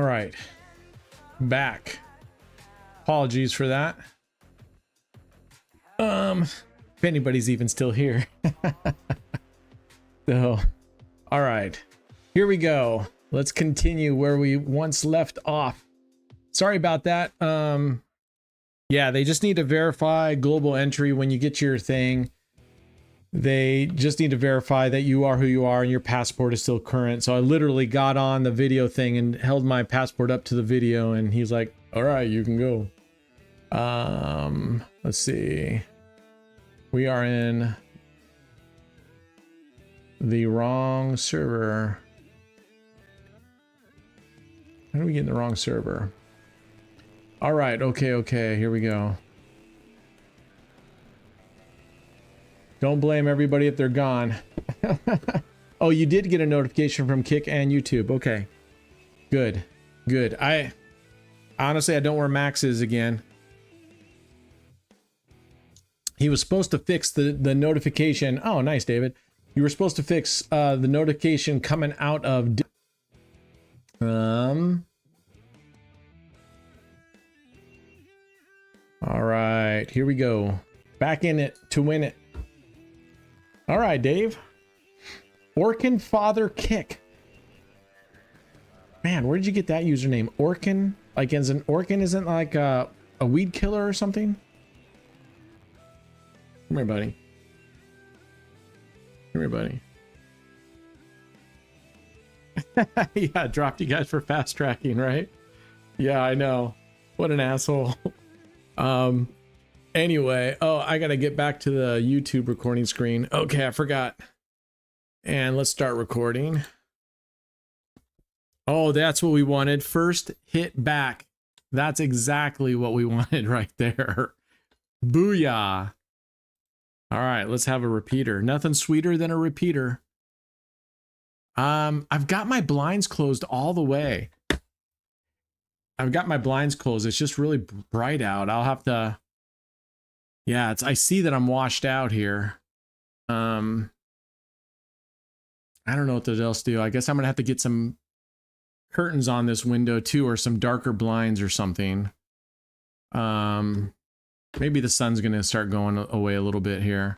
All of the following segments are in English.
All right. Back. Apologies for that. If anybody's even still here. So, all right. Here we go. Let's continue where we once left off. Sorry about that. Yeah, they just need to verify global entry when you get your thing. They just need to verify that you are who you are and your passport is still current. So I literally got on the video thing and held my passport up to the video, and he's like, all right, you can go. Let's see. We are in the wrong server. How do we get in the wrong server? All right, okay, here we go. Don't blame everybody if they're gone. Oh, you did get a notification from Kick and YouTube. Okay, good. I honestly, I don't wear Max's again. He was supposed to fix the notification. Oh, nice, David. You were supposed to fix the notification coming out of... All right, here we go. Back in it to win it. All right, Dave. Orkin Father Kick. Man, where did you get that username? Orkin? Like, as an Orkin isn't like a weed killer or something? Come here, buddy. Come here, buddy. Yeah, dropped you guys for fast tracking, right? Yeah, I know. What an asshole. Anyway, oh, I gotta get back to the YouTube recording screen. Okay, I forgot. And let's start recording. Oh, that's what we wanted. First hit back. That's exactly what we wanted right there. Booyah. All right, let's have a repeater. Nothing sweeter than a repeater. I've got my blinds closed all the way. I've got my blinds closed. It's just really bright out. I'll have to... Yeah, I see that I'm washed out here. I don't know what else to do. I guess I'm gonna have to get some curtains on this window too, or some darker blinds or something. Maybe the sun's gonna start going away a little bit here.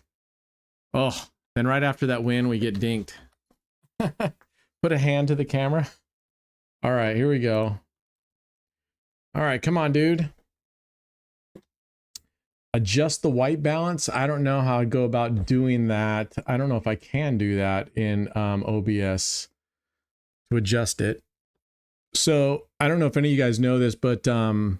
Oh, then right after that win, we get dinked. Put a hand to the camera. All right, here we go. All right, come on, dude. Adjust the white balance. I don't know how I'd go about doing that. I don't know if I can do that in OBS to adjust it. So I don't know if any of you guys know this, but the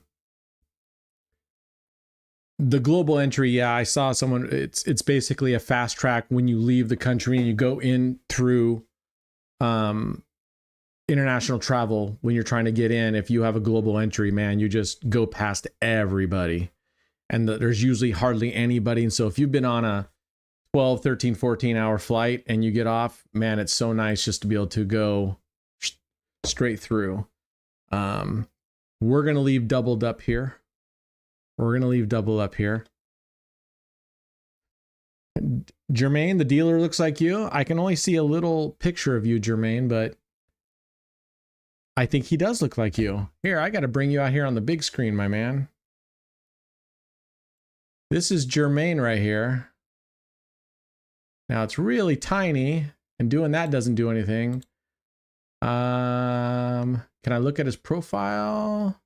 global entry, yeah, I saw someone, it's basically a fast track when you leave the country and you go in through international travel. When you're trying to get in, if you have a global entry, man, you just go past everybody. And there's usually hardly anybody. And so if you've been on a 12, 13, 14 hour flight and you get off, man, it's so nice just to be able to go straight through. We're going to leave doubled up here. Jermaine, the dealer looks like you. I can only see a little picture of you, Jermaine, but I think he does look like you. Here, I got to bring you out here on the big screen, my man. This is Jermaine right here. Now it's really tiny, and doing that doesn't do anything. Can I look at his profile?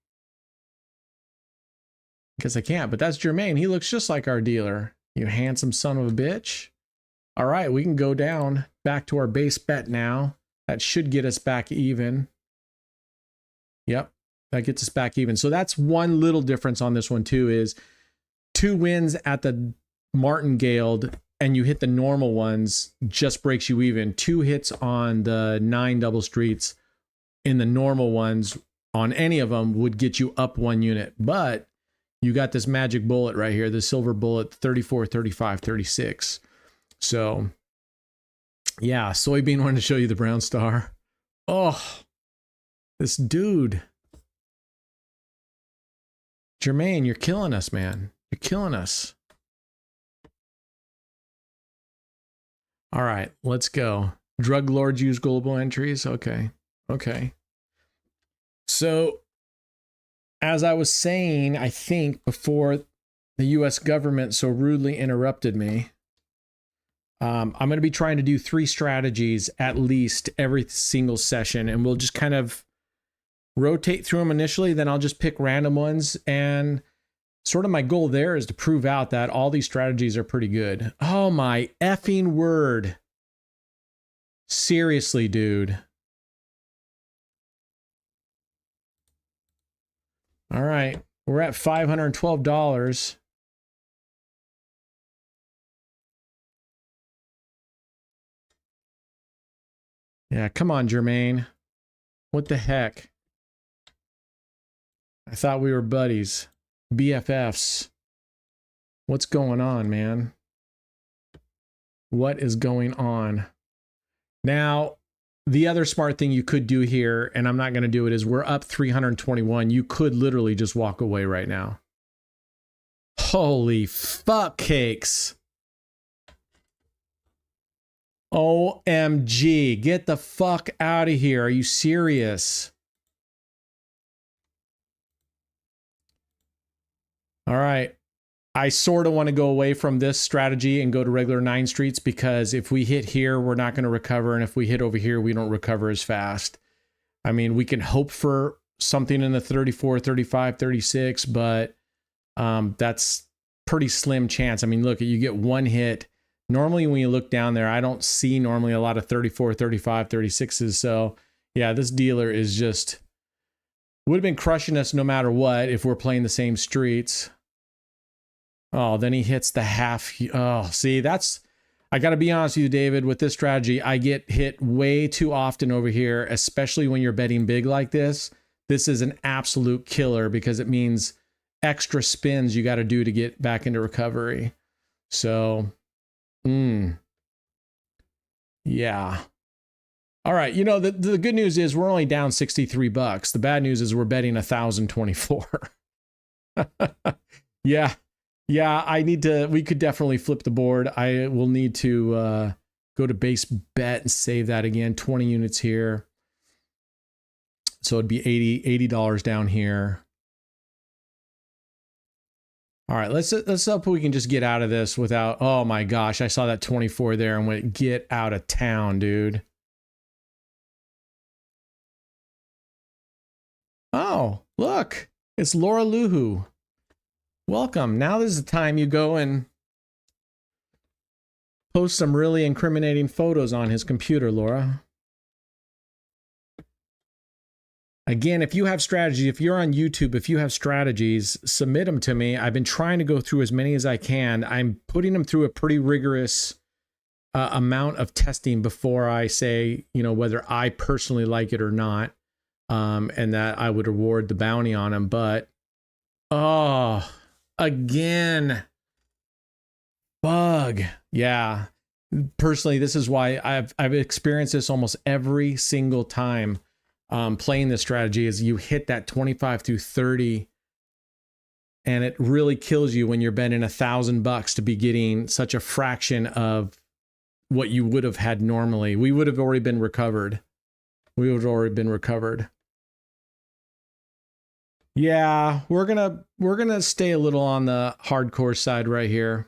Guess I can't, but that's Jermaine. He looks just like our dealer. You handsome son of a bitch. All right, we can go down back to our base bet now. That should get us back even. Yep, that gets us back even. So that's one little difference on this one too, is 2 wins at the martingale and you hit the normal ones just breaks you even. 2 hits on the 9 double streets in the normal ones on any of them would get you up 1 unit. But you got this magic bullet right here, the silver bullet, 34, 35, 36. So yeah, Soybean wanted to show you the brown star. Oh, this dude. Jermaine, you're killing us, man. You're killing us. All right, let's go. Drug lords use global entries. Okay. Okay. So, as I was saying, I think before the US government so rudely interrupted me, I'm going to be trying to do 3 strategies at least every single session, and we'll just kind of rotate through them initially. Then I'll just pick random ones, and sort of my goal there is to prove out that all these strategies are pretty good. Oh my effing word. Seriously, dude. All right, we're at $512. Yeah, come on, Jermaine. What the heck? I thought we were buddies. BFFs. What's going on, man? What is going on? Now, the other smart thing you could do here, and I'm not going to do it, is we're up 321. You could literally just walk away right now. Holy fuck cakes. OMG. Get the fuck out of here. Are you serious? All right. I sort of want to go away from this strategy and go to regular 9 streets, because if we hit here, we're not going to recover. And if we hit over here, we don't recover as fast. I mean, we can hope for something in the 34, 35, 36, but that's pretty slim chance. I mean, look, you get one hit. Normally, when you look down there, I don't see normally a lot of 34, 35, 36s. So yeah, this dealer is just, would have been crushing us no matter what if we're playing the same streets. Oh, then he hits the half. Oh, see, that's, I got to be honest with you, David, with this strategy, I get hit way too often over here, especially when you're betting big like this. This is an absolute killer, because it means extra spins you got to do to get back into recovery. So, yeah. All right. You know, the good news is we're only down $63. The bad news is we're betting 1,024. Yeah. Yeah, I need to, we could definitely flip the board. I will need to go to base bet and save that again. 20 units here. So it'd be $80 down here. All right, let's hope we can just get out of this without, oh my gosh, I saw that 24 there and went, get out of town, dude. Oh, look, it's Laura Luhu. Welcome. Now is the time you go and post some really incriminating photos on his computer, Laura. Again, if you have strategies, if you're on YouTube, if you have strategies, submit them to me. I've been trying to go through as many as I can. I'm putting them through a pretty rigorous amount of testing before I say, you know, whether I personally like it or not, and that I would reward the bounty on them. But, oh, again, bug. Yeah. Personally, this is why I've experienced this almost every single time playing this strategy, is you hit that 25 through 30 and it really kills you when you're betting $1,000 to be getting such a fraction of what you would have had normally. We would have already been recovered. We would have already been recovered. Yeah, we're gonna stay a little on the hardcore side right here.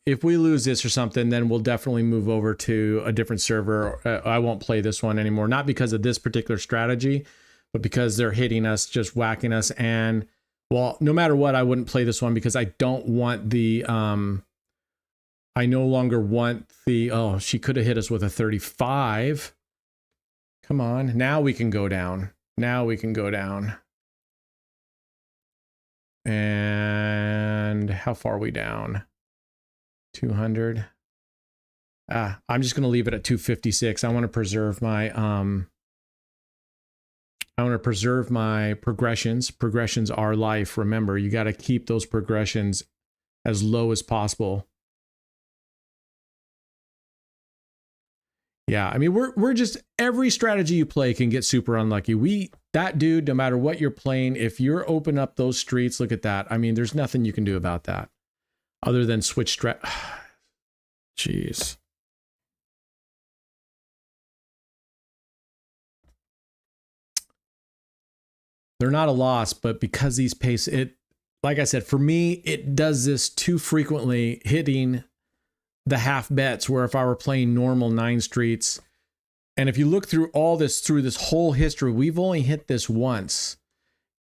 If we lose this or something, then we'll definitely move over to a different server. I won't play this one anymore, not because of this particular strategy, but because they're hitting us, just whacking us. And well, no matter what, I wouldn't play this one because I don't want the, I no longer want the, oh, she could have hit us with a 35. Come on, now we can go down. Now we can go down. And how far are we down? 200. I'm just going to leave it at 256. I want to preserve my progressions. Progressions are life. Remember, you got to keep those progressions as low as possible. Yeah, I mean, we're just, every strategy you play can get super unlucky. That dude, no matter what you're playing, if you're open up those streets, look at that. I mean, there's nothing you can do about that other than switch strat. Jeez. they're not a loss, but because these pace it, like I said, for me, it does this too frequently, hitting the half bets, where if I were playing normal 9 streets, and if you look through all this, through this whole history, we've only hit this once.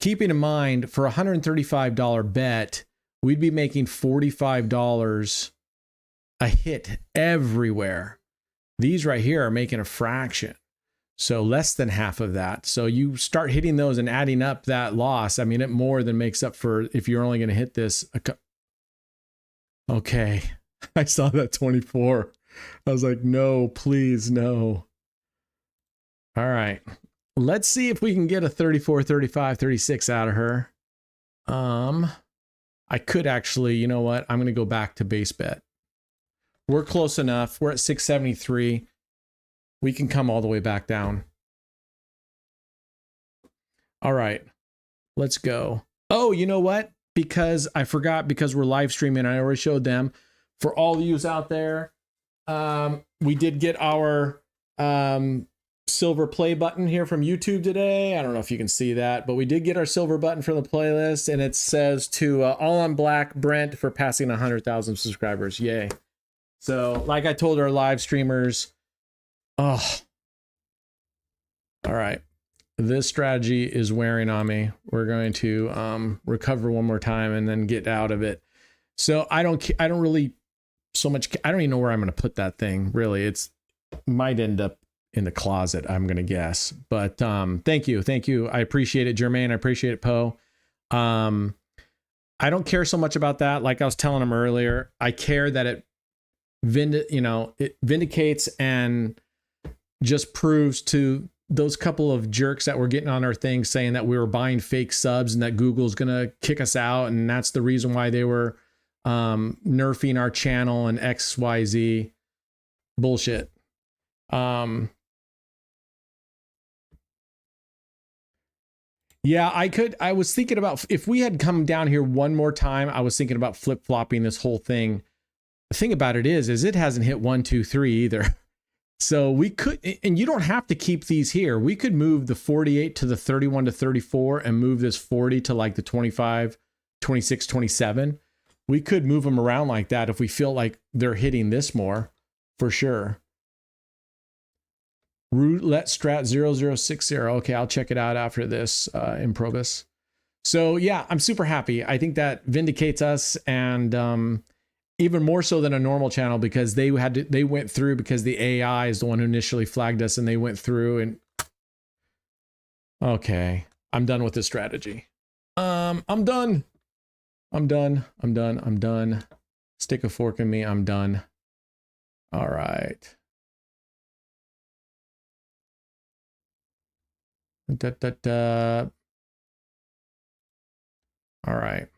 Keeping in mind, for a $135 bet, we'd be making $45 a hit everywhere. These right here are making a fraction. So less than half of that. So you start hitting those and adding up that loss. I mean, it more than makes up for if you're only going to hit this. Okay. I saw that 24. I was like, no, please, no. All right. Let's see if we can get a 34, 35, 36 out of her. I could actually, you know what? I'm going to go back to base bet. We're close enough. We're at 673. We can come all the way back down. All right, let's go. Oh, you know what? Because I forgot, because we're live streaming, I already showed them. For all of you out there, we did get our silver play button here from YouTube today. I don't know if you can see that, but we did get our silver button from the playlist, and it says to All on Black Brent for passing 100,000 subscribers. Yay. So like I told our live streamers, oh, all right. This strategy is wearing on me. We're going to recover one more time and then get out of it. So I don't really so much. I don't even know where I'm going to put that thing. Really, it's might end up in the closet, I'm going to guess. But thank you. I appreciate it, Jermaine. I appreciate it, Poe. I don't care so much about that. Like I was telling him earlier, I care that it vindicates and just proves to those couple of jerks that were getting on our thing saying that we were buying fake subs and that Google's going to kick us out. And that's the reason why they were nerfing our channel and XYZ bullshit. Yeah, I was thinking about, if we had come down here one more time, I was thinking about flip-flopping this whole thing. The thing about it is it hasn't hit 1, 2, 3 either. So we could, and you don't have to keep these here. We could move the 48 to the 31 to 34 and move this 40 to like the 25, 26, 27. We could move them around like that if we feel like they're hitting this more, for sure. Roulette strat 0060. Okay, I'll check it out after this Improbus. So yeah, I'm super happy. I think that vindicates us, and even more so than a normal channel, because they went through, because the AI is the one who initially flagged us, and they went through and okay, I'm done with this strategy. I'm done. Stick a fork in me. I'm done. All right. All right.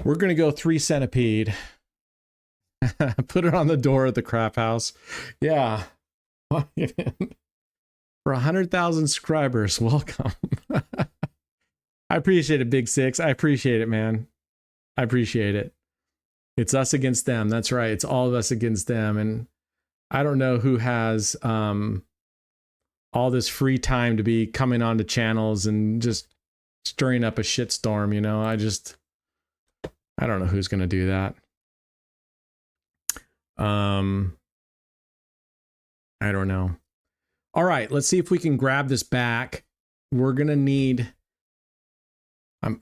We're going to go 3 centipede. Put it on the door at the crap house. Yeah. For 100,000 subscribers, welcome. I appreciate it, Big Six. I appreciate it, man. I appreciate it. It's us against them. That's right. It's all of us against them. And I don't know who has all this free time to be coming onto channels and just stirring up a shitstorm, you know. I don't know who's going to do that. I don't know. All right, let's see if we can grab this back. We're going to need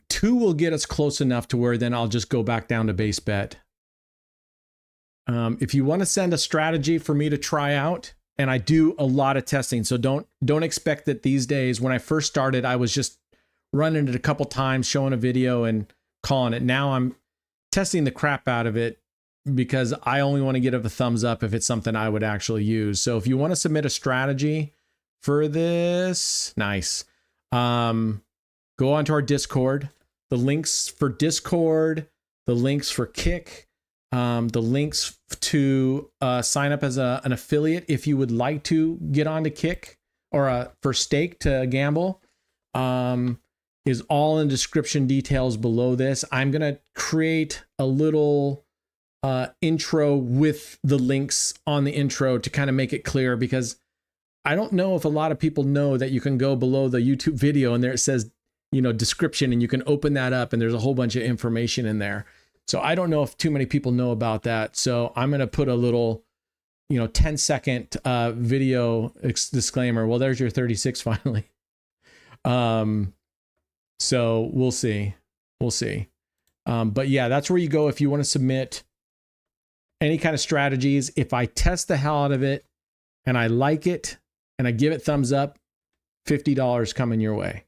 2 will get us close enough to where then I'll just go back down to base bet. If you want to send a strategy for me to try out, and I do a lot of testing, so don't expect that these days. When I first started, I was just running it a couple times, showing a video and calling it. Now I'm testing the crap out of it, because I only want to give it a thumbs up if it's something I would actually use. So if you want to submit a strategy for this, nice. Go onto our Discord. The links for Discord, the links for Kick, the links to sign up as an affiliate if you would like to get on to Kick, or for Stake to gamble, is all in description details below this. I'm going to create a little intro with the links on the intro to kind of make it clear, because I don't know if a lot of people know that you can go below the YouTube video and there it says, you know, description, and you can open that up and there's a whole bunch of information in there. So I don't know if too many people know about that. So I'm going to put a little, you know, 10-second video disclaimer. Well, there's your 36 finally. So we'll see. We'll see. But yeah, that's where you go if you want to submit any kind of strategies. If I test the hell out of it and I like it and I give it thumbs up, $50 coming your way.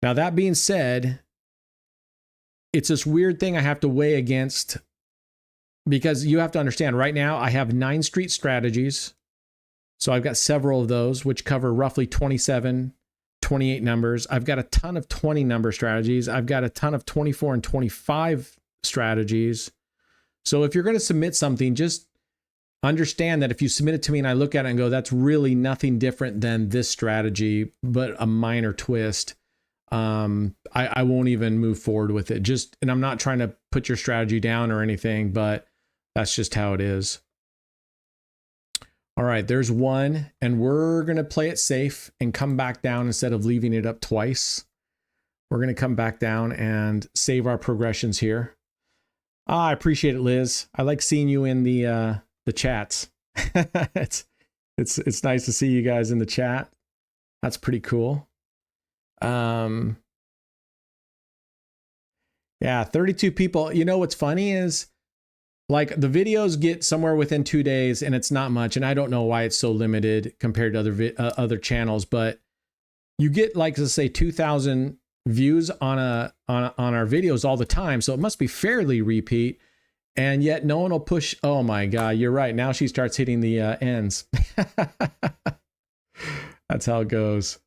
Now, that being said, it's this weird thing I have to weigh against, because you have to understand right now I have 9 street strategies. So I've got several of those, which cover roughly 27, 28 numbers. I've got a ton of 20 number strategies. I've got a ton of 24 and 25 strategies. So if you're going to submit something, just understand that if you submit it to me and I look at it and go, that's really nothing different than this strategy, but a minor twist, I won't even move forward with it. And I'm not trying to put your strategy down or anything, but that's just how it is. All right, there's one, and we're going to play it safe and come back down instead of leaving it up twice. We're going to come back down and save our progressions here. I appreciate it, Liz. I like seeing you in the chats. It's nice to see you guys in the chat. That's pretty cool. Yeah, 32 people. You know what's funny is, like, the videos get somewhere within 2 days and it's not much, and I don't know why it's so limited compared to other channels, but you get, like, let's say 2,000 views on our videos all the time, so it must be fairly repeat, and yet no one will push. Oh my god, you're right. Now she starts hitting the ends. That's how it goes.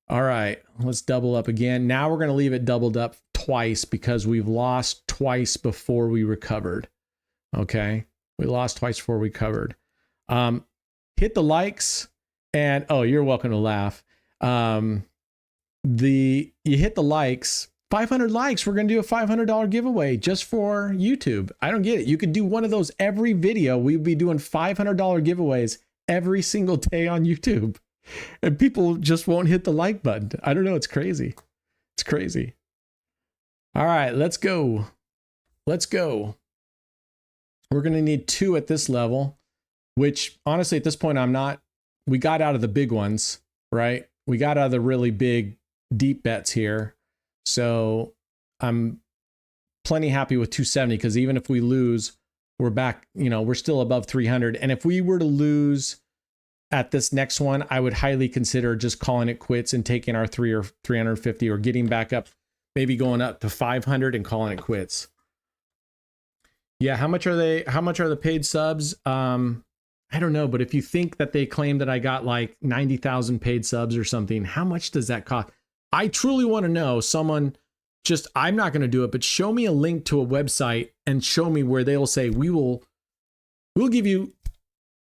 All right, let's double up again. Now we're going to leave it doubled up twice because we've lost twice before we recovered. Okay, we lost twice before we covered. Hit the likes, and oh, you're welcome to laugh. You hit the likes, 500 likes. We're gonna do a $500 giveaway just for YouTube. I don't get it. You could do one of those every video. We'd be doing $500 giveaways every single day on YouTube, and people just won't hit the like button. I don't know. It's crazy. It's crazy. All right, let's go. Let's go. We're going to need 2 at this level, which honestly, at this point, we got out of the big ones, right? We got out of the really big, deep bets here. So I'm plenty happy with 270, because even if we lose, we're back, we're still above 300. And if we were to lose at this next one, I would highly consider just calling it quits and taking our 350 or getting back up, maybe going up to 500 and calling it quits. Yeah, how much are the paid subs? I don't know, but if you think that they claim that I got like 90,000 paid subs or something, how much does that cost? I truly want to know. Someone I'm not going to do it, but show me a link to a website and show me where they'll say we'll give you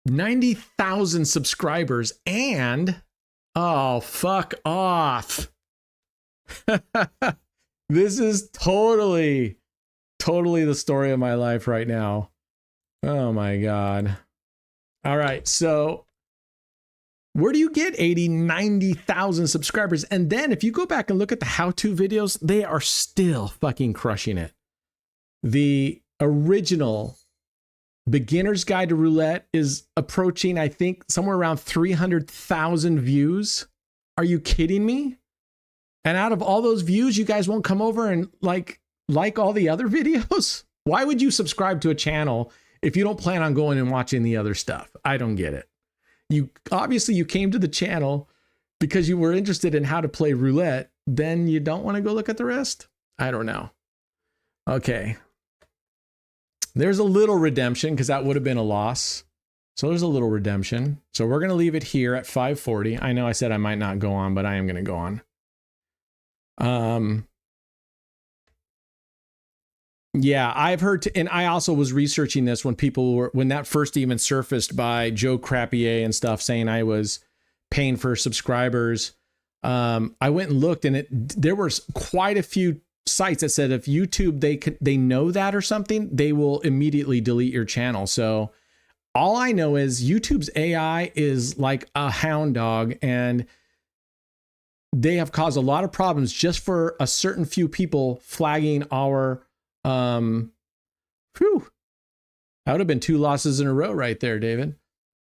90,000 subscribers and, oh, fuck off. This is totally the story of my life right now. Oh my God. All right. So where do you get 80, 90,000 subscribers? And then if you go back and look at the how-to videos, they are still fucking crushing it. The original Beginner's Guide to Roulette is approaching, I think, somewhere around 300,000 views. Are you kidding me? And out of all those views, you guys won't come over and like all the other videos? Why would you subscribe to a channel if you don't plan on going and watching the other stuff? I don't get it. You came to the channel because you were interested in how to play roulette. Then you don't want to go look at the rest? I don't know. Okay. There's a little redemption because that would have been a loss. So there's a little redemption. So we're going to leave it here at 540. I know I said I might not go on, but I am going to go on. Yeah, I've heard, and I also was researching this when that first even surfaced by Joe Crapier and stuff, saying I was paying for subscribers. I went and looked, and there was quite a few sites that said if YouTube they know that or something, they will immediately delete your channel. So All I know is YouTube's AI is like a hound dog, and they have caused a lot of problems just for a certain few people flagging our, that would have been 2 losses in a row right there, David.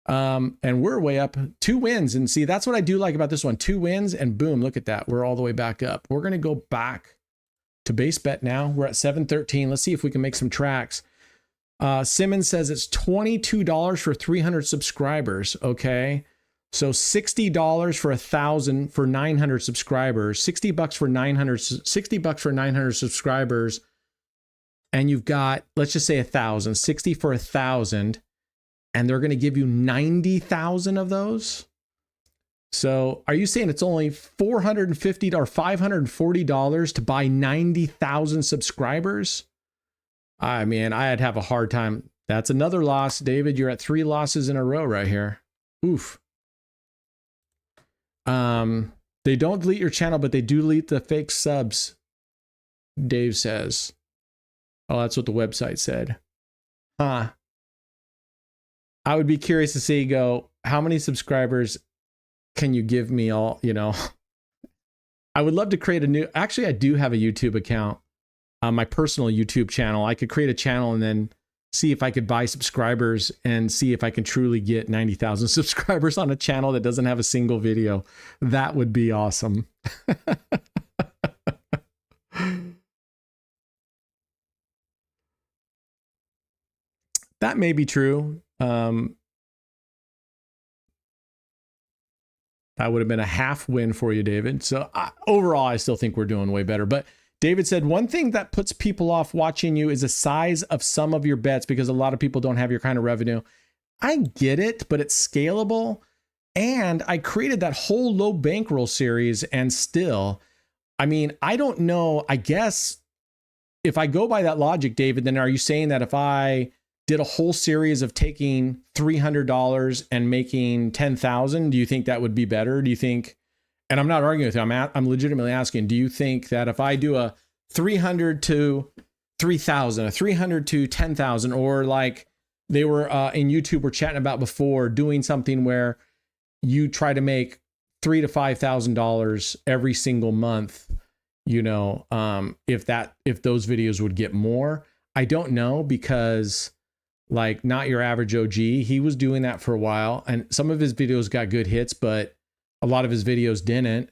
And we're way up, 2 wins. And see, that's what I do like about this one. 2 wins and boom, look at that. We're all the way back up. We're going to go back to base bet now. We're at 713. Let's see if we can make some tracks. Simmons says it's $22 for 300 subscribers. Okay. So $60 for 1,000 for 900 subscribers, $60 for 900, $60 for 900 subscribers. And you've got, let's just say 1,000, 60 for 1,000. And they're going to give you 90,000 of those. So are you saying it's only $450 or $540 to buy 90,000 subscribers? I mean, I'd have a hard time. That's another loss, David. You're at 3 losses in a row right here. Oof. They don't delete your channel, but they do delete the fake subs, Dave says. Oh, that's what the website said. Huh. I would be curious to see, how many subscribers can you give me all, I would love to create a new, actually, I do have a YouTube account, my personal YouTube channel. I could create a channel and then see if I could buy subscribers and see if I can truly get 90,000 subscribers on a channel that doesn't have a single video. That would be awesome. That may be true. That would have been a half win for you, David. So overall, I still think we're doing way better. But David said, one thing that puts people off watching you is the size of some of your bets because a lot of people don't have your kind of revenue. I get it, but it's scalable. And I created that whole low bankroll series and still, I mean, I don't know. I guess if I go by that logic, David, then are you saying that if I did a whole series of taking $300 and making 10,000, do you think that would be better? Do you think, and I'm not arguing with you, I'm legitimately asking, do you think that if I do a 300 to 3,000, a 300 to 10,000, or like they were in YouTube were chatting about before, doing something where you try to make $3,000 to $5,000 every single month, if those videos would get more? I don't know, because like Not Your Average OG, he was doing that for a while and some of his videos got good hits, but a lot of his videos didn't.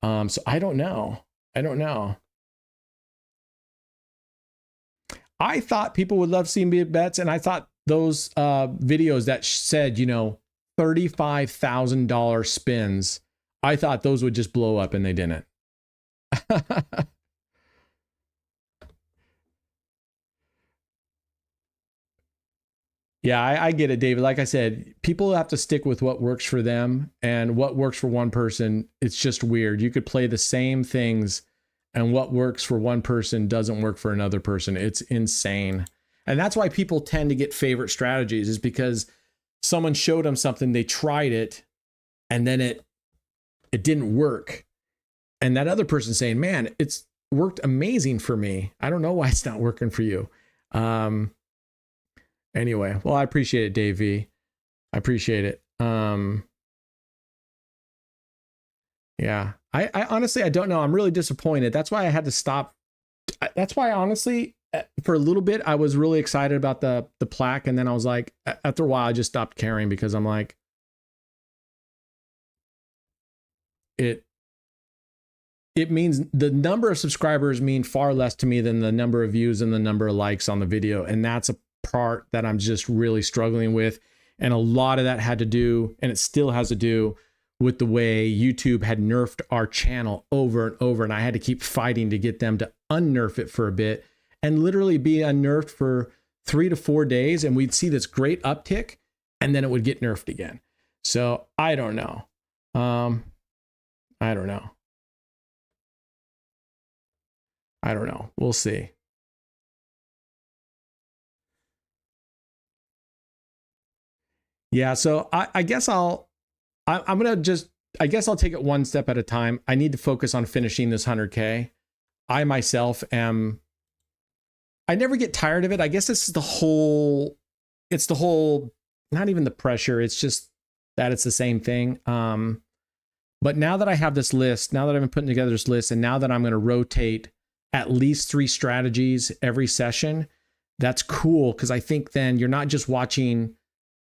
So I don't know. I thought people would love seeing me bets, and I thought those videos that said, $35,000 spins, I thought those would just blow up, and they didn't. Yeah, I get it, David. Like I said, people have to stick with what works for them, and what works for one person, it's just weird. You could play the same things, and what works for one person doesn't work for another person. It's insane. And that's why people tend to get favorite strategies, is because someone showed them something, they tried it, and then it didn't work. And that other person saying, man, it's worked amazing for me. I don't know why it's not working for you. Anyway, well, I appreciate it, Dave V. I appreciate it. Yeah, I honestly, I don't know. I'm really disappointed. That's why I had to stop. That's why, honestly, for a little bit, I was really excited about the plaque. And then I was like, after a while, I just stopped caring, because I'm like, it means the number of subscribers mean far less to me than the number of views and the number of likes on the video. And that's a part that I'm just really struggling with. And a lot of that had to do, and it still has to do, with the way YouTube had nerfed our channel over and over. And I had to keep fighting to get them to unnerf it for a bit, and literally be unnerfed for 3 to 4 days. And we'd see this great uptick, and then it would get nerfed again. So I don't know. I don't know. We'll see. Yeah, so I guess I'm gonna just, I guess I'll take it one step at a time. I need to focus on finishing this 100K. I myself am, I never get tired of it. I guess it's the whole not even the pressure. It's just that it's the same thing. But now that I have this list, now that I've been putting together this list, and now that I'm going to rotate at least 3 strategies every session, that's cool. Cause I think then you're not just watching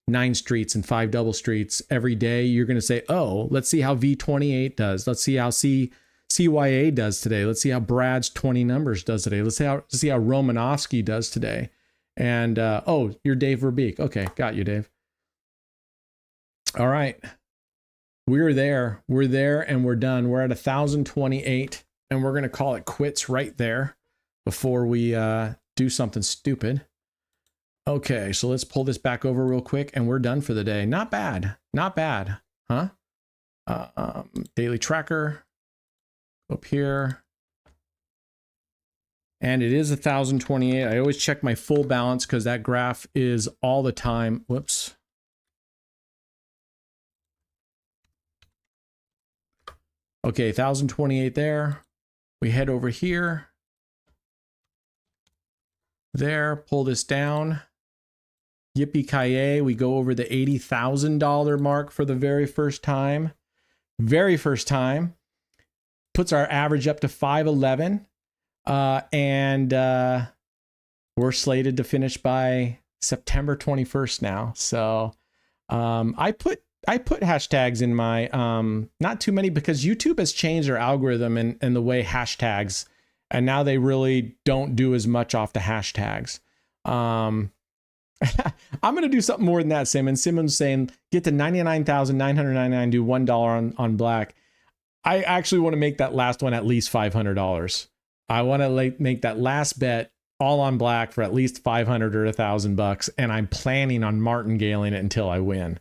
9 streets and 5 double streets every day. You're going to say, oh, let's see how V28 does. Let's see how CYA does today. Let's see how Brad's 20 numbers does today. Let's see how Romanovsky does today. And, oh, you're Dave Verbeek. Okay. Got you, Dave. All right. We're there. We're there and we're done. We're at 1,028 and we're going to call it quits right there before we do something stupid. Okay. So let's pull this back over real quick and we're done for the day. Not bad. Not bad. Huh? Daily tracker up here. And it is 1,028. I always check my full balance because that graph is all the time. Whoops. Okay, 1,028 there. We head over here. There, pull this down. Yippee-ki-yay, we go over the $80,000 mark for the very first time. Very first time. Puts our average up to 511. And we're slated to finish by September 21st now. So I put hashtags in my, not too many because YouTube has changed their algorithm and the way hashtags, and now they really don't do as much off the hashtags. I'm going to do something more than that, Simmons. Simmons saying, get to 99,999, do $1 on black. I actually want to make that last one at least $500. I want to make that last bet all on black for at least 500 or $1,000, and I'm planning on martingaling it until I win.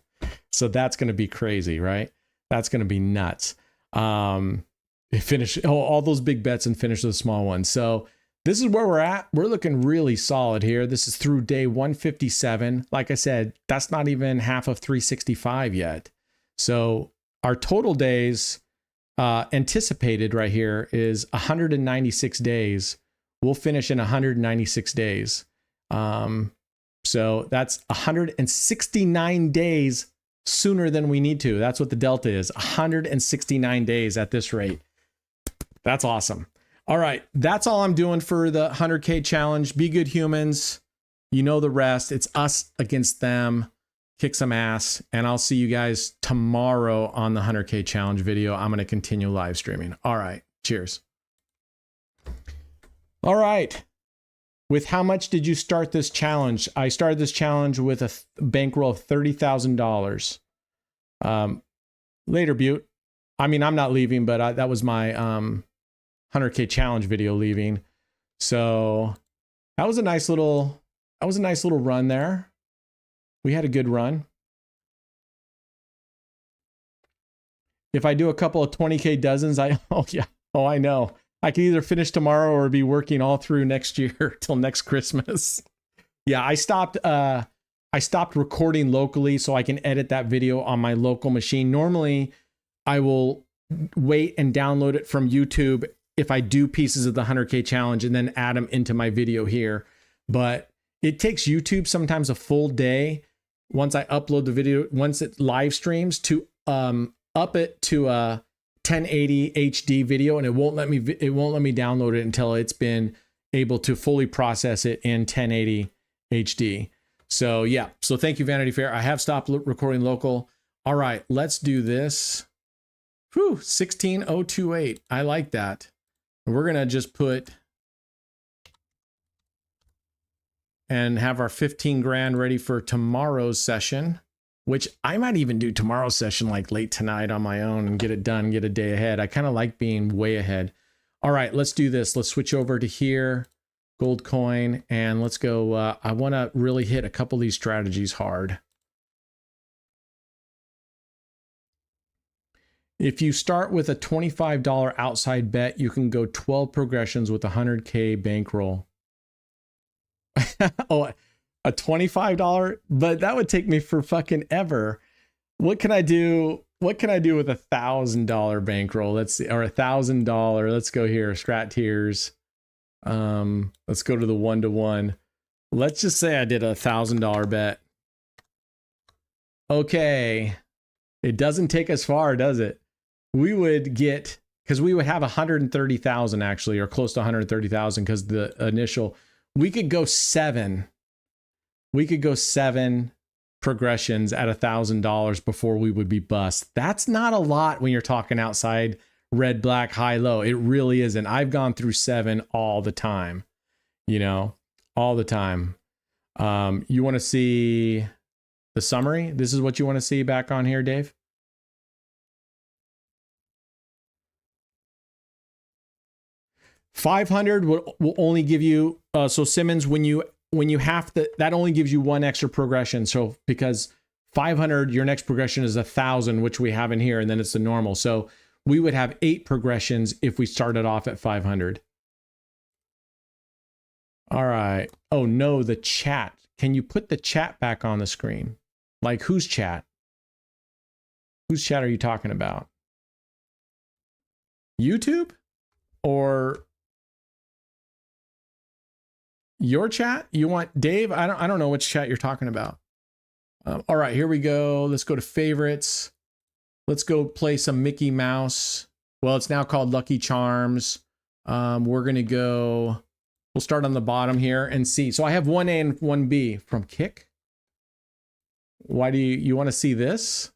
So that's going to be crazy, right? That's going to be nuts. Finish all those big bets and finish the small ones. So this is where we're at. We're looking really solid here. This is through day 157. Like I said, that's not even half of 365 yet. So our total days anticipated right here is 196 days. We'll finish in 196 days. So that's 169 days sooner than we need to. That's what the delta is. 169 days at this rate. That's awesome. All right. That's all I'm doing for the 100K challenge. Be good humans. You know the rest. It's us against them. Kick some ass. And I'll see you guys tomorrow on the 100K challenge video. I'm going to continue live streaming. All right. Cheers. All right. With how much did you start this challenge? I started this challenge with a bankroll of $30,000. Later, Butte. I mean, I'm not leaving, but that was my 100K challenge video leaving. So that was a nice little run there. We had a good run. If I do a couple of 20K dozens, I know. I can either finish tomorrow or be working all through next year till next Christmas. Yeah, I stopped recording locally so I can edit that video on my local machine. Normally, I will wait and download it from YouTube if I do pieces of the 100K challenge and then add them into my video here. But it takes YouTube sometimes a full day once I upload the video, once it live streams, to up it to a 1080 HD video, and it won't let me download it until it's been able to fully process it in 1080 HD. So yeah, so thank you, Vanity Fair. I have stopped recording local. All right, let's do this. Whew, 16028. I like that. We're gonna just put and have our 15 grand ready for tomorrow's session, which I might even do tomorrow's session like late tonight on my own and get it done, get a day ahead. I kind of like being way ahead. All right, let's do this. Let's switch over to here, gold coin, and let's go. I want to really hit a couple of these strategies hard. If you start with a $25 outside bet, you can go 12 progressions with a 100K bankroll. Oh, a $25, but that would take me for fucking ever. What can I do? What can I do with $1,000 bankroll? Let's see, or $1,000. Let's go here. Strat tiers. Let's go to the 1-to-1. Let's just say I did a $1,000 bet. Okay. It doesn't take us far, does it? We would get, because we would have 130,000 actually, or close to 130,000, because the initial, we could go 7. We could go 7 progressions at $1,000 before we would be bust. That's not a lot when you're talking outside red, black, high, low. It really isn't. I've gone through 7 all the time, you know, all the time. You want to see the summary? This is what you want to see back on here, Dave? $500 will only give you, so Simmons, when you have to, that only gives you 1 extra progression. So because 500, your next progression is 1,000, which we have in here, and then it's the normal. So we would have 8 progressions if we started off at 500. All right. Oh no, the chat. Can you put the chat back on the screen? Like whose chat? Whose chat are you talking about? YouTube or your chat? You want Dave? I don't know which chat you're talking about. All right, here we go. Let's go to favorites. Let's go play some Mickey Mouse. Well, it's now called Lucky Charms. We're gonna go. We'll start on the bottom here and see. So I have 1A and 1B from Kick. Why do you want to see this?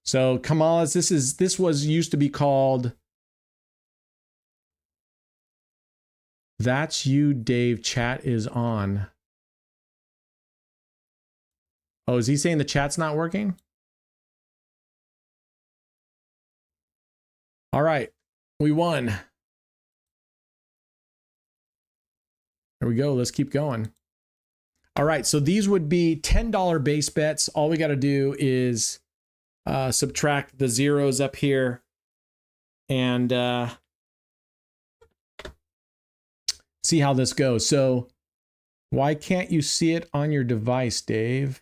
So Kamala's, this was used to be called That's You, Dave. Chat is on. Oh, is he saying the chat's not working? All right, we won. There we go. Let's keep going. All right, so these would be $10 base bets. All we got to do is subtract the zeros up here and see how this goes. So why can't you see it on your device, Dave?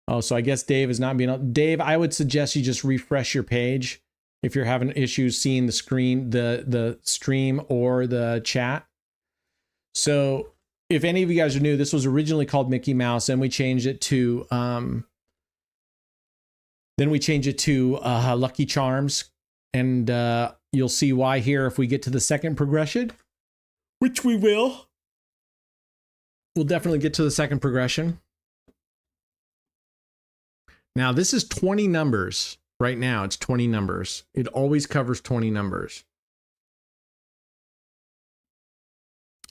Oh, so I guess Dave is not being... Dave, I would suggest you just refresh your page if you're having issues seeing the screen, the stream or the chat. So if any of you guys are new, this was originally called Mickey Mouse, and we changed it to Lucky Charms, and you'll see why here if we get to the second progression, which we will. We'll definitely get to the second progression. Now this is 20 numbers. Right now it's 20 numbers. It always covers 20 numbers.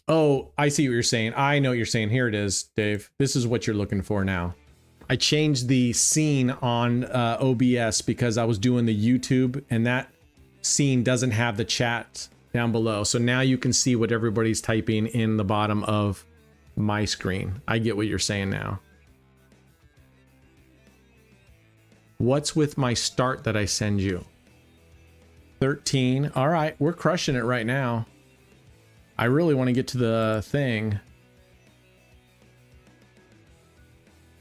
Oh, I see what you're saying. I know what you're saying. Here it is, Dave. This is what you're looking for now. I changed the scene on OBS because I was doing the YouTube, and that scene doesn't have the chat down below. So now you can see what everybody's typing in the bottom of my screen. I get what you're saying now. What's with my start that I send you? 13. All right, we're crushing it right now. I really want to get to the thing.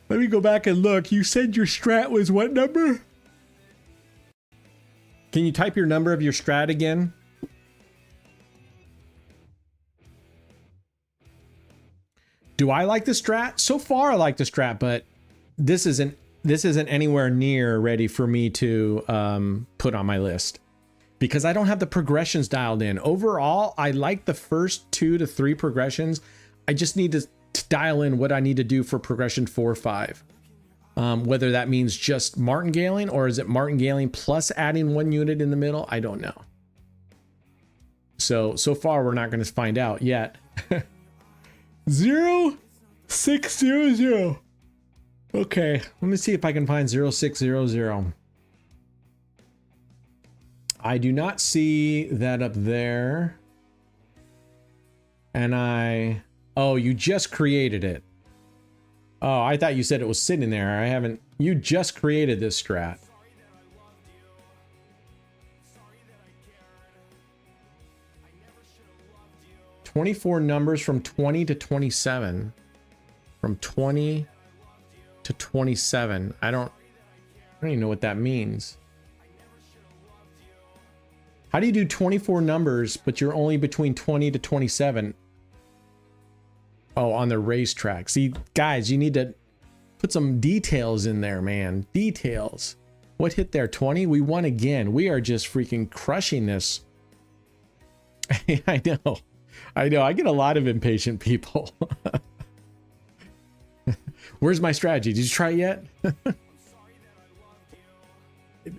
Let me go back and look. You said your strat was what number? Can you type your number of your strat again? Do I like the strat? So far I like the strat, but this isn't anywhere near ready for me to put on my list, because I don't have the progressions dialed in. Overall, I like the first 2 to 3 progressions. I just need to dial in what I need to do for progression 4 or 5. Whether that means just martingaling, or is it martingaling plus adding 1 unit in the middle? I don't know. So far we're not going to find out yet. 0600. Okay, let me see if I can find 0600. I do not see that up there. And oh, you just created it. Oh, I thought you said it was sitting there. I haven't, you just created this strat. $24 numbers from 20 to 27. From 20 to 27. I don't even know what that means. How do you do 24 numbers, but you're only between 20 to 27? Oh, on the racetrack. See, guys, you need to put some details in there, man. Details. What hit there? 20? We won again. We are just freaking crushing this. I know. I know. I get a lot of impatient people. Where's my strategy? Did you try it yet?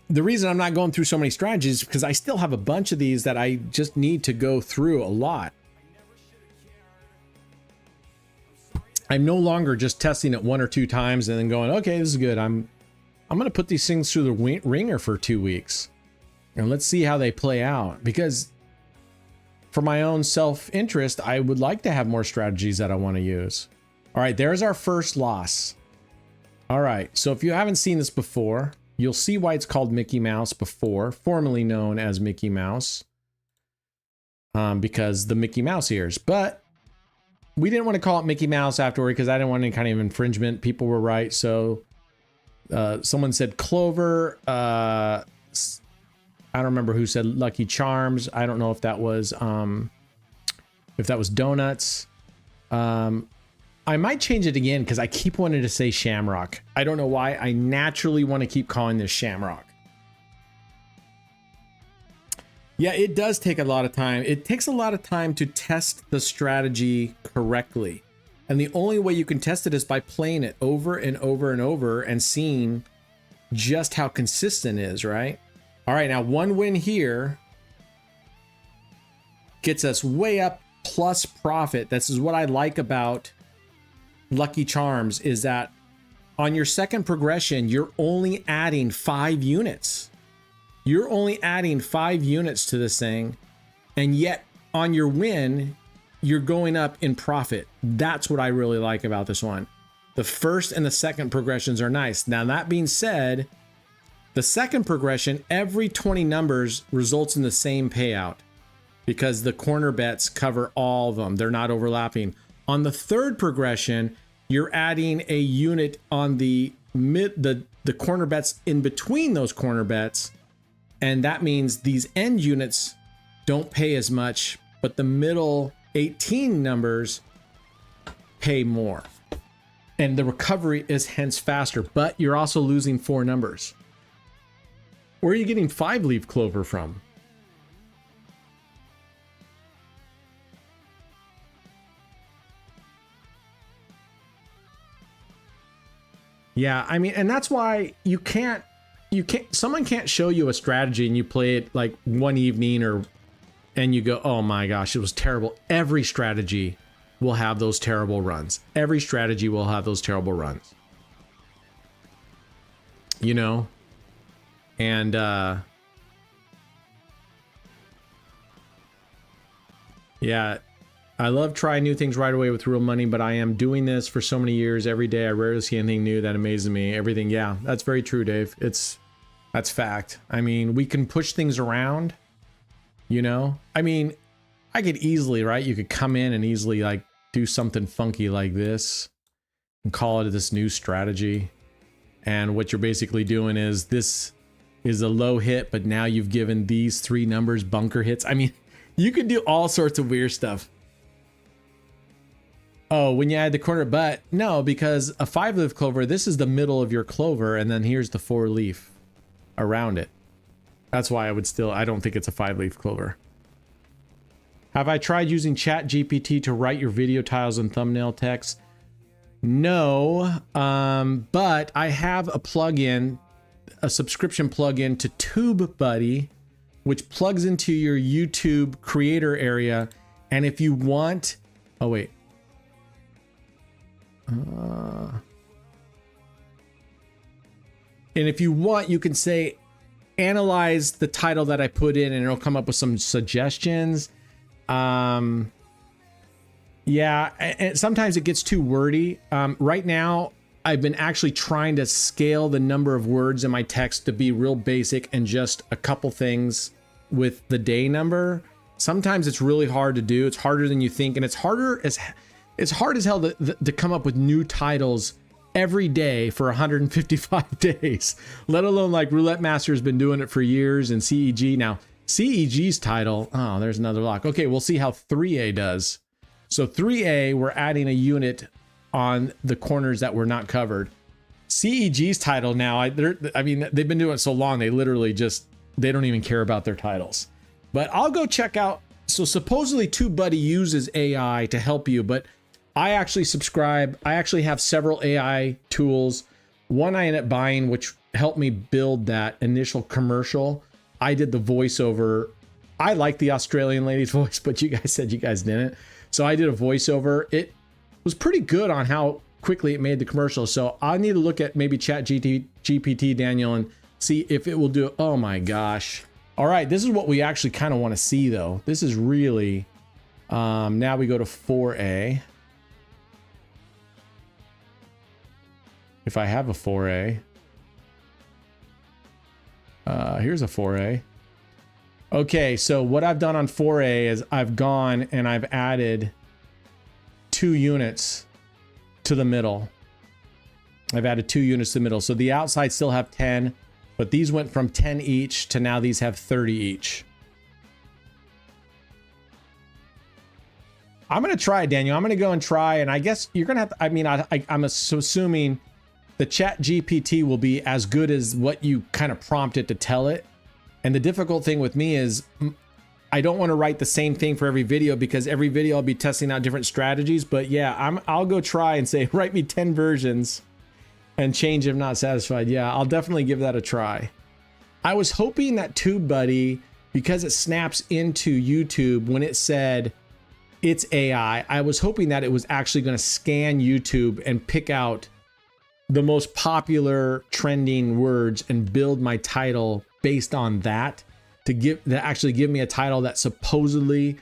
The reason I'm not going through so many strategies is because I still have a bunch of these that I just need to go through a lot. I'm no longer just testing it 1 or 2 times and then going, okay, this is good. I'm going to put these things through the ringer for 2 weeks and let's see how they play out, because for my own self-interest, I would like to have more strategies that I want to use. All right, there's our first loss. All right, so if you haven't seen this before, you'll see why it's called Mickey Mouse before, formerly known as Mickey Mouse, because the Mickey Mouse ears. But we didn't want to call it Mickey Mouse afterward because I didn't want any kind of infringement. People were right. So someone said Clover. I don't remember who said Lucky Charms. I don't know if that was Donuts. I might change it again because I keep wanting to say Shamrock. I don't know why. I naturally want to keep calling this Shamrock. Yeah, it does take a lot of time. It takes a lot of time to test the strategy correctly. And the only way you can test it is by playing it over and over and over and seeing just how consistent it is, right? All right, now 1 win here gets us way up plus profit. This is what I like about Lucky Charms, is that on your second progression, you're only adding 5 units. You're only adding 5 units to this thing, and yet on your win, you're going up in profit. That's what I really like about this one. The first and the second progressions are nice. Now, that being said, the second progression, every 20 numbers results in the same payout because the corner bets cover all of them. They're not overlapping. On the third progression, you're adding a unit on the corner bets in between those corner bets. And that means these end units don't pay as much, but the middle 18 numbers pay more. And the recovery is hence faster, but you're also losing 4 numbers. Where are you getting 5-leaf clover from? Yeah, I mean, and that's why someone can't show you a strategy and you play it like one evening and you go, oh my gosh, it was terrible. Every strategy will have those terrible runs. Every strategy will have those terrible runs. You know? And yeah, I love trying new things right away with real money, but I am doing this for so many years. Every day I rarely see anything new that amazes me. Everything, yeah, that's very true, Dave. That's fact. I mean, we can push things around, you know? I mean, I could easily, right? You could come in and easily like do something funky like this and call it this new strategy. And what you're basically doing is this is a low hit, but now you've given these 3 numbers bunker hits. I mean, you could do all sorts of weird stuff. Oh, when you add the corner, but no, because a 5-leaf clover, this is the middle of your clover, and then here's the 4-leaf around it. That's why I don't think it's a 5-leaf clover. Have I tried using ChatGPT to write your video titles and thumbnail text? No, but I have a plugin, a subscription plugin to TubeBuddy, which plugs into your YouTube creator area. And if you want, oh wait. And if you want, you can say, analyze the title that I put in and it'll come up with some suggestions. Yeah, and sometimes it gets too wordy. Right now, I've been actually trying to scale the number of words in my text to be real basic and just a couple things with the day number. Sometimes it's really hard to do. It's harder than you think, and it's hard as hell to come up with new titles every day for 155 days, let alone like Roulette Master has been doing it for years, and CEG. Now, CEG's title, oh, there's another lock. Okay, we'll see how 3A does. So 3A, we're adding a unit on the corners that were not covered. CEG's title now, I mean, they've been doing it so long, they literally just, they don't even care about their titles. But I'll go check out. So supposedly TubeBuddy uses AI to help you, but I actually subscribe. I actually have several AI tools. One I ended up buying, which helped me build that initial commercial. I did the voiceover. I like the Australian lady's voice, but you guys said you guys didn't. So I did a voiceover. It was pretty good on how quickly it made the commercial. So I need to look at maybe GPT, Daniel, and see if it will do it. Oh my gosh. All right, this is what we actually kind of want to see though. This is really, now we go to 4A. If I have a 4A. Here's a 4A. Okay, so what I've done on 4A is I've gone and I've added 2 units to the middle. I've added 2 units to the middle. So the outside still have 10, but these went from 10 each to now these have 30 each. I'm going to try it, Daniel. I'm going to go and try, and I guess you're going to have to, I mean, I'm assuming the Chat GPT will be as good as what you kind of prompt it to tell it. And the difficult thing with me is I don't want to write the same thing for every video, because every video I'll be testing out different strategies. But yeah, I'll go try and say, write me 10 versions and change if not satisfied. Yeah, I'll definitely give that a try. I was hoping that TubeBuddy, because it snaps into YouTube when it said it's AI, I was hoping that it was actually going to scan YouTube and pick out the most popular trending words and build my title based on that to actually give me a title that supposedly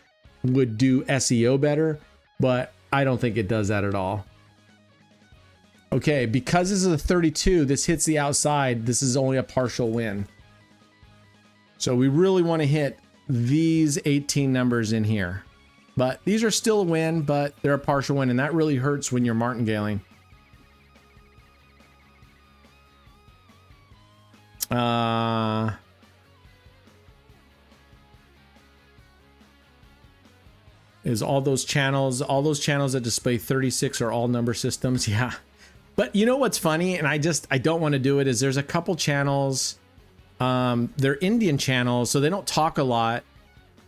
would do SEO better, but I don't think it does that at all. Okay, because this is a 32, this hits the outside, this is only a partial win. So we really want to hit these 18 numbers in here. But these are still a win, but they're a partial win, and that really hurts when you're martingaling. Is all those channels that display 36 are all number systems? Yeah. But you know what's funny, and I don't want to do it, is there's a couple channels, they're Indian channels, so they don't talk a lot,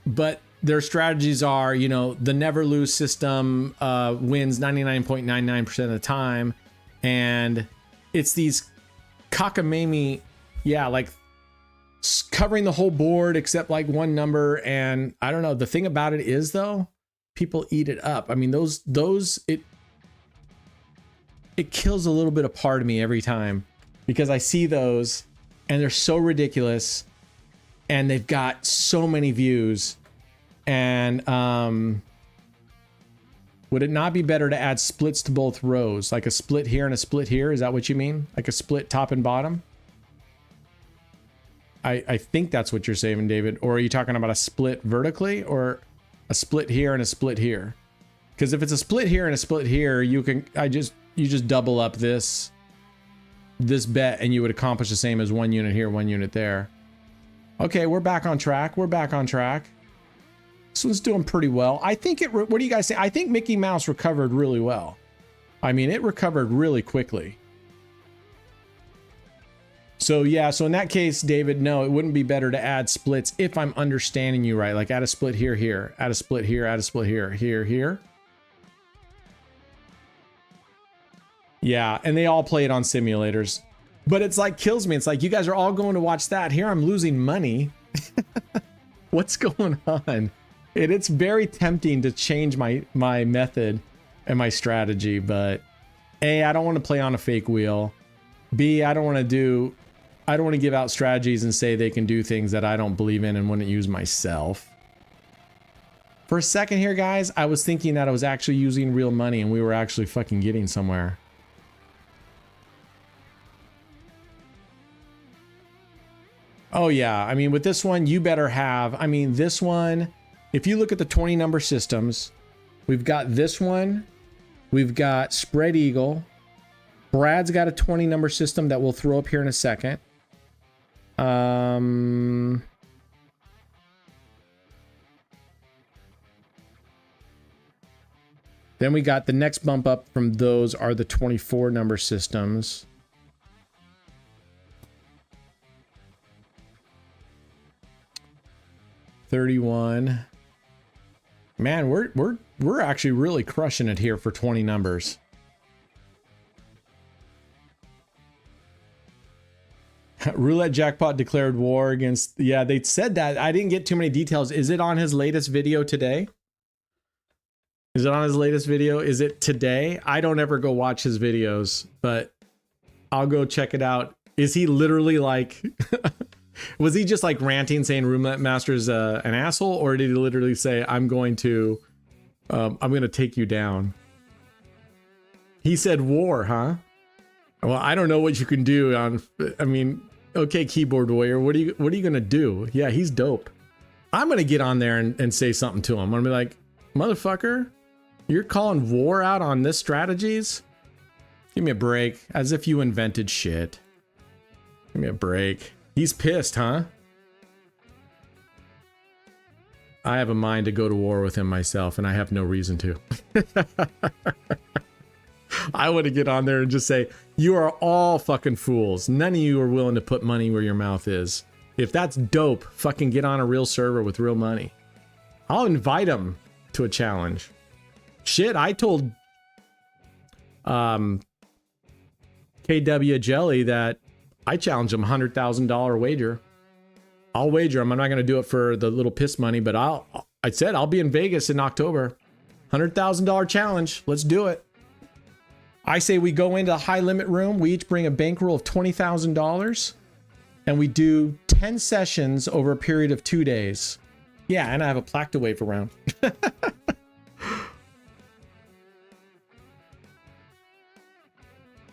but their strategies are, you know, the never lose system wins 99.99% of the time, and it's these cockamamie, yeah, like covering the whole board except like one number. And I don't know, the thing about it is though, people eat it up. I mean, it kills a little bit of part of me every time, because I see those and they're so ridiculous and they've got so many views. And would it not be better to add splits to both rows, like a split here and a split here? Is that what you mean? Like a split top and bottom? I think that's what you're saying, David. Or are you talking about a split vertically, or a split here and a split here? Because if it's a split here and a split here, you just double up this bet and you would accomplish the same as one unit here, one unit there. Okay, we're back on track. We're back on track. This one's doing pretty well. I think what do you guys say? I think Mickey Mouse recovered really well. I mean, it recovered really quickly. So yeah, so in that case, David, no, it wouldn't be better to add splits if I'm understanding you right. Like add a split here, here, add a split here, add a split here, here, here. Yeah, and they all play it on simulators. But it's like kills me. It's like you guys are all going to watch that. Here I'm losing money. What's going on? It's very tempting to change my method and my strategy, but A, I don't want to play on a fake wheel. B, I don't want to give out strategies and say they can do things that I don't believe in and wouldn't use myself. For a second here, guys, I was thinking that I was actually using real money and we were actually fucking getting somewhere. Oh yeah, I mean with this one, you better have, I mean this one, if you look at the 20 number systems, we've got this one, we've got Spread Eagle, Brad's got a 20 number system that we'll throw up here in a second. Then we got the next bump up from those are the 24 number systems. $31. Man, we're actually really crushing it here for 20 numbers. Roulette jackpot declared war against... Yeah, they said that. I didn't get too many details. Is it on his latest video today? Is it on his latest video? Is it today? I don't ever go watch his videos, but I'll go check it out. Is he literally like... Was he just like ranting saying Roulette Master's an asshole? Or did he literally say, I'm going to take you down? He said war, huh? Well, I don't know what you can do on... I mean, okay, keyboard warrior, what are you gonna do? Yeah, he's dope. I'm gonna get on there and say something to him. I'm gonna be like, motherfucker, you're calling war out on this strategies? Give me a break. As if you invented shit. Give me a break. He's pissed, huh? I have a mind to go to war with him myself, and I have no reason to. I want to get on there and just say, you are all fucking fools. None of you are willing to put money where your mouth is. If that's dope, fucking get on a real server with real money. I'll invite him to a challenge. Shit, I told KW Jelly that I challenged him $100,000 wager. I'll wager him. I'm not going to do it for the little piss money, but I said I'll be in Vegas in October. $100,000 challenge. Let's do it. I say we go into a high limit room. We each bring a bankroll of $20,000 and we do 10 sessions over a period of 2 days. Yeah, and I have a plaque to wave around.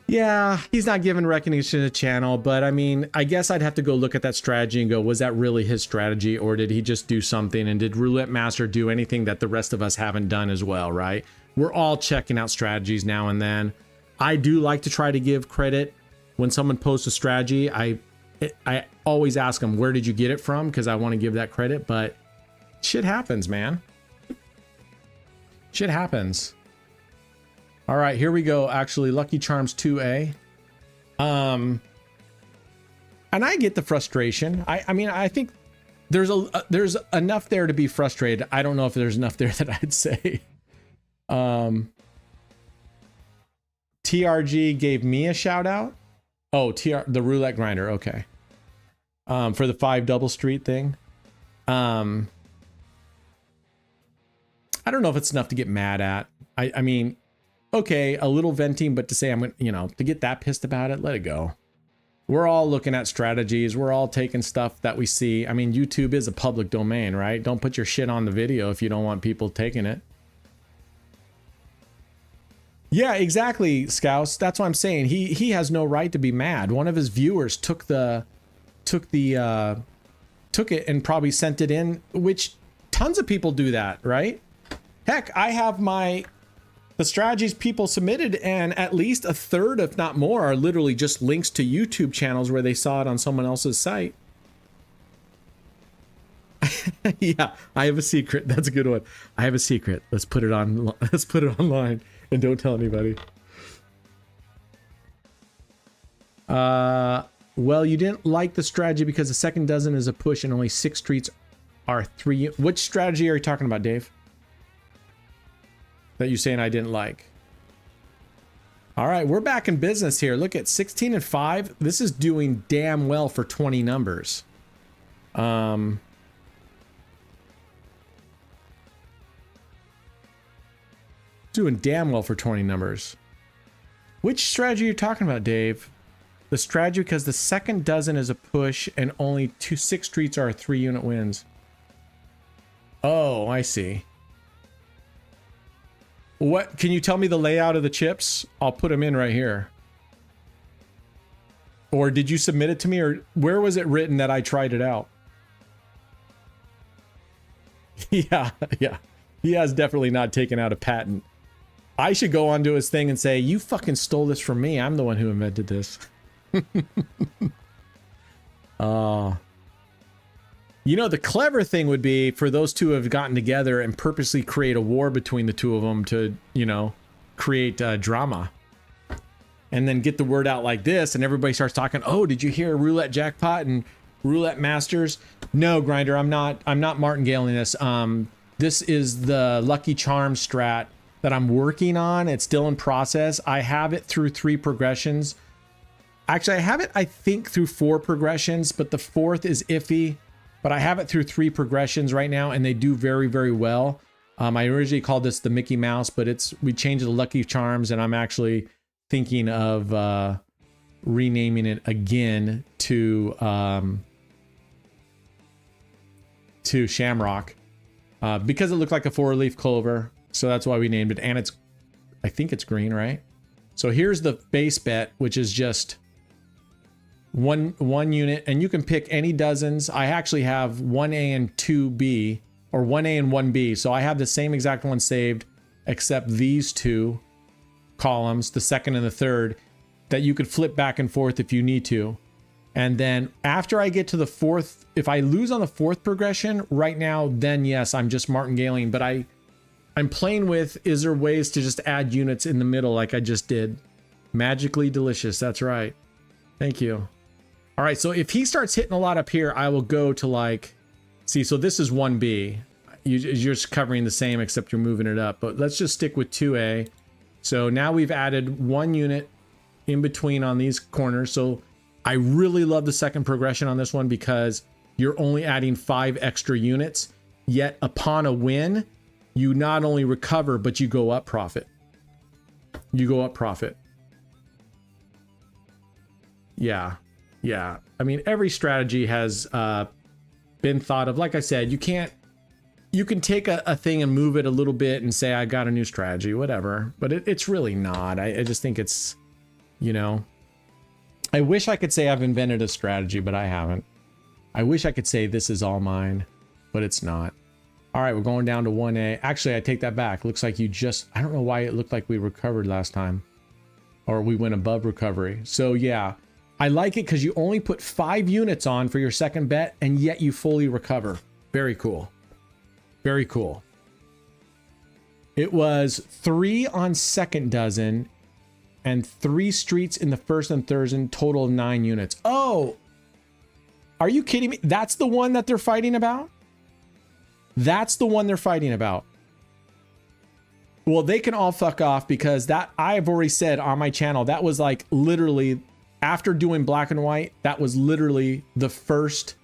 Yeah, he's not giving recognition to the channel, but I mean, I guess I'd have to go look at that strategy and go, was that really his strategy, or did he just do something? And did Roulette Master do anything that the rest of us haven't done as well, right? We're all checking out strategies now and then. I do like to try to give credit when someone posts a strategy. I always ask them, where did you get it from? Because I want to give that credit, but shit happens, man. Shit happens. All right, here we go. Actually, Lucky Charms 2A. And I get the frustration. I mean, I think there's enough there to be frustrated. I don't know if there's enough there that I'd say. TRG gave me a shout out. Oh, the roulette grinder. Okay. For the 5 double street thing. I don't know if it's enough to get mad at. I mean, okay, a little venting, but to say I'm, to get that pissed about it, let it go. We're all looking at strategies. We're all taking stuff that we see. I mean, YouTube is a public domain, right? Don't put your shit on the video if you don't want people taking it. Yeah, exactly, Scouse. That's what I'm saying. He has no right to be mad. One of his viewers took it and probably sent it in, which tons of people do that, right? Heck, I have the strategies people submitted, and at least a third, if not more, are literally just links to YouTube channels where they saw it on someone else's site. Yeah, I have a secret. That's a good one. I have a secret. Let's put it on. Let's put it online and don't tell anybody. Well, you didn't like the strategy because the second dozen is a push and only 6 streets are 3. Which strategy are you talking about, Dave? That you're saying I didn't like. All right, we're back in business here. Look at 16 and 5. This is doing damn well for 20 numbers. Doing damn well for 20 numbers. Which strategy are you talking about, Dave? The strategy because the second dozen is a push and only 6 streets are 3 unit wins. Oh, I see. What, can you tell me the layout of the chips? I'll put them in right here. Or did you submit it to me, or where was it written that I tried it out? Yeah. He has definitely not taken out a patent. I should go onto his thing and say, you fucking stole this from me. I'm the one who invented this. You know, the clever thing would be for those two to have gotten together and purposely create a war between the two of them to, you know, create drama. And then get the word out like this, and everybody starts talking, oh, did you hear roulette jackpot and roulette masters? No, Grinder, I'm not martingaling this. This is the Lucky Charm strat that I'm working on. It's still in process. I have it through 3 progressions. Actually, I have it, I think, through 4 progressions, but the 4th is iffy. But I have it through 3 progressions right now, and they do very, very well. I originally called this the Mickey Mouse, but we changed the Lucky Charms, and I'm actually thinking of renaming it again to Shamrock because it looked like a 4-leaf clover. So that's why we named it. And I think it's green, right? So here's the base bet, which is just one unit, and you can pick any dozens. I actually have 1A and 2B, or 1A and 1B. So I have the same exact one saved, except these 2 columns, the 2nd and the 3rd, that you could flip back and forth if you need to. And then after I get to the 4th, if I lose on the 4th progression right now, then yes, I'm just martingaling. But I'm playing with, is there ways to just add units in the middle like I just did? Magically delicious, that's right. Thank you. All right, so if he starts hitting a lot up here, I will go to like, see, so this is 1B. You're just covering the same, except you're moving it up. But let's just stick with 2A. So now we've added 1 unit in between on these corners. So I really love the 2nd progression on this one because you're only adding 5 extra units. Yet upon a win, you not only recover, but you go up profit. You go up profit. Yeah. Yeah. I mean, every strategy has been thought of. Like I said, you can take a thing and move it a little bit and say, I got a new strategy, whatever. But it's really not. I just think it's, you know, I wish I could say I've invented a strategy, but I haven't. I wish I could say this is all mine, but it's not. All right, we're going down to 1A. Actually, I take that back. Looks like you just, I don't know why it looked like we recovered last time. Or we went above recovery. So yeah, I like it because you only put 5 units on for your 2nd bet, and yet you fully recover. Very cool. Very cool. It was 3 on 2nd dozen and 3 streets in the 1st and 3rd, total of 9 units. Oh, are you kidding me? That's the one that they're fighting about? That's the one they're fighting about. Well, they can all fuck off because that, I've already said on my channel, that was like literally, after doing black and white, that was literally the first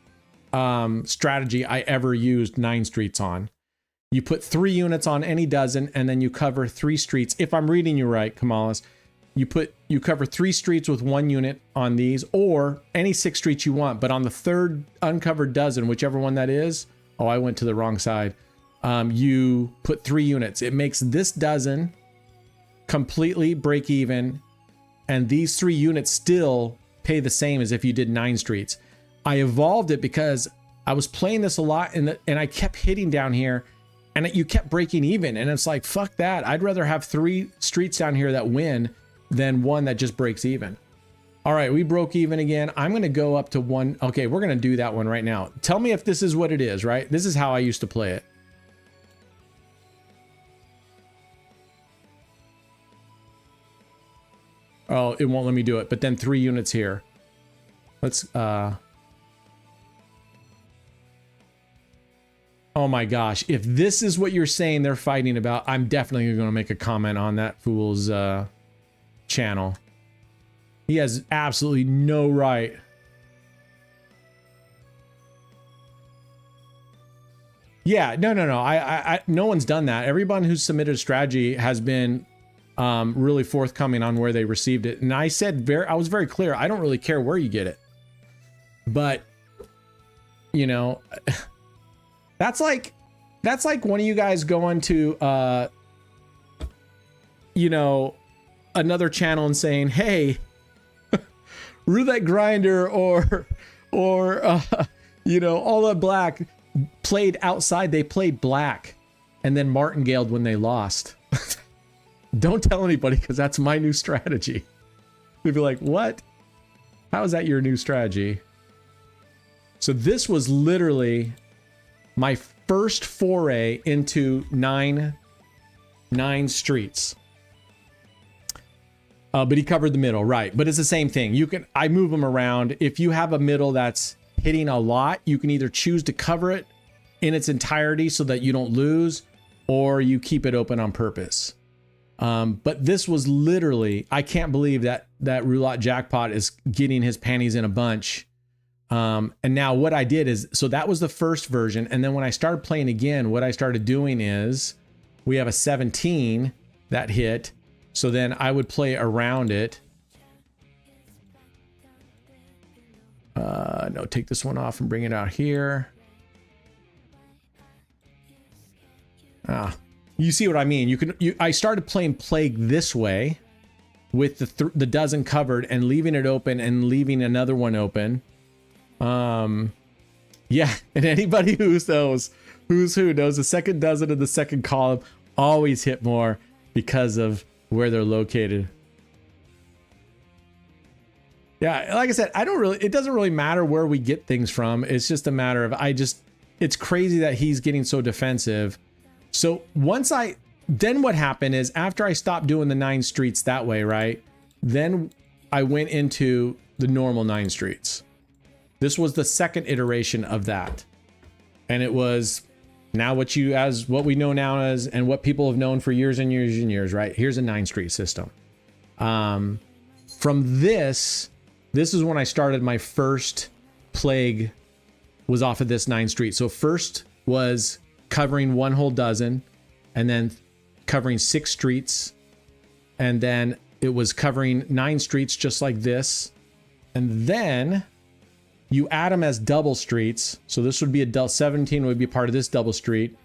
strategy I ever used 9 streets on. You put 3 units on any dozen, and then you cover 3 streets. If I'm reading you right, Kamalis, you cover 3 streets with 1 unit on these, or any 6 streets you want. But on the 3rd uncovered dozen, whichever one that is, oh, I went to the wrong side. You put 3 units. It makes this dozen completely break even, and these 3 units still pay the same as if you did 9 streets. I evolved it because I was playing this a lot, and I kept hitting down here, and you kept breaking even, and it's like, fuck that. I'd rather have 3 streets down here that win than 1 that just breaks even. All right, we broke even again. I'm going to go up to 1. Okay, we're going to do that one right now. Tell me if this is what it is, right? This is how I used to play it. Oh, it won't let me do it. But then 3 units here. Let's, oh my gosh. If this is what you're saying they're fighting about, I'm definitely going to make a comment on that fool's channel. He has absolutely no right. Yeah, no. No one's done that. Everyone who's submitted a strategy has been really forthcoming on where they received it. And I said I was very clear. I don't really care where you get it. But, you know, that's like one of you guys going to, you know, another channel and saying, hey, Roulette Grinder or you know, all the black played outside. They played black and then martingaled when they lost. Don't tell anybody, because that's my new strategy. They'd be like, what? How is that your new strategy? So this was literally my first foray into nine streets. But he covered the middle, right? But it's the same thing. I move them around. If you have a middle that's hitting a lot, you can either choose to cover it in its entirety so that you don't lose, or you keep it open on purpose. But this was literally, I can't believe that roulette jackpot is getting his panties in a bunch. And now what I did is, so that was the first version. And then when I started playing again, what I started doing is we have a 17 that hit. So then I would play around it. No, take this one off and bring it out here. You see what I mean? I started playing Plague this way with the dozen covered and leaving it open and leaving another one open. Yeah, and anybody who knows the second dozen of the second column always hit more because of where they're located. Yeah, like I said, it doesn't really matter where we get things from. It's just a matter of, it's crazy that he's getting so defensive. So then what happened is after I stopped doing the 9 streets that way, right? Then I went into the normal 9 streets. This was the second iteration of that. And it was now what we know now as, and what people have known for years and years and years, right? Here's a 9 street system. From this is when I started my first Plague, was off of this 9 street. So first was covering one whole dozen, and then covering 6 streets, and then it was covering 9 streets just like this, and then you add them as double streets. So this would be 17 would be part of this double street,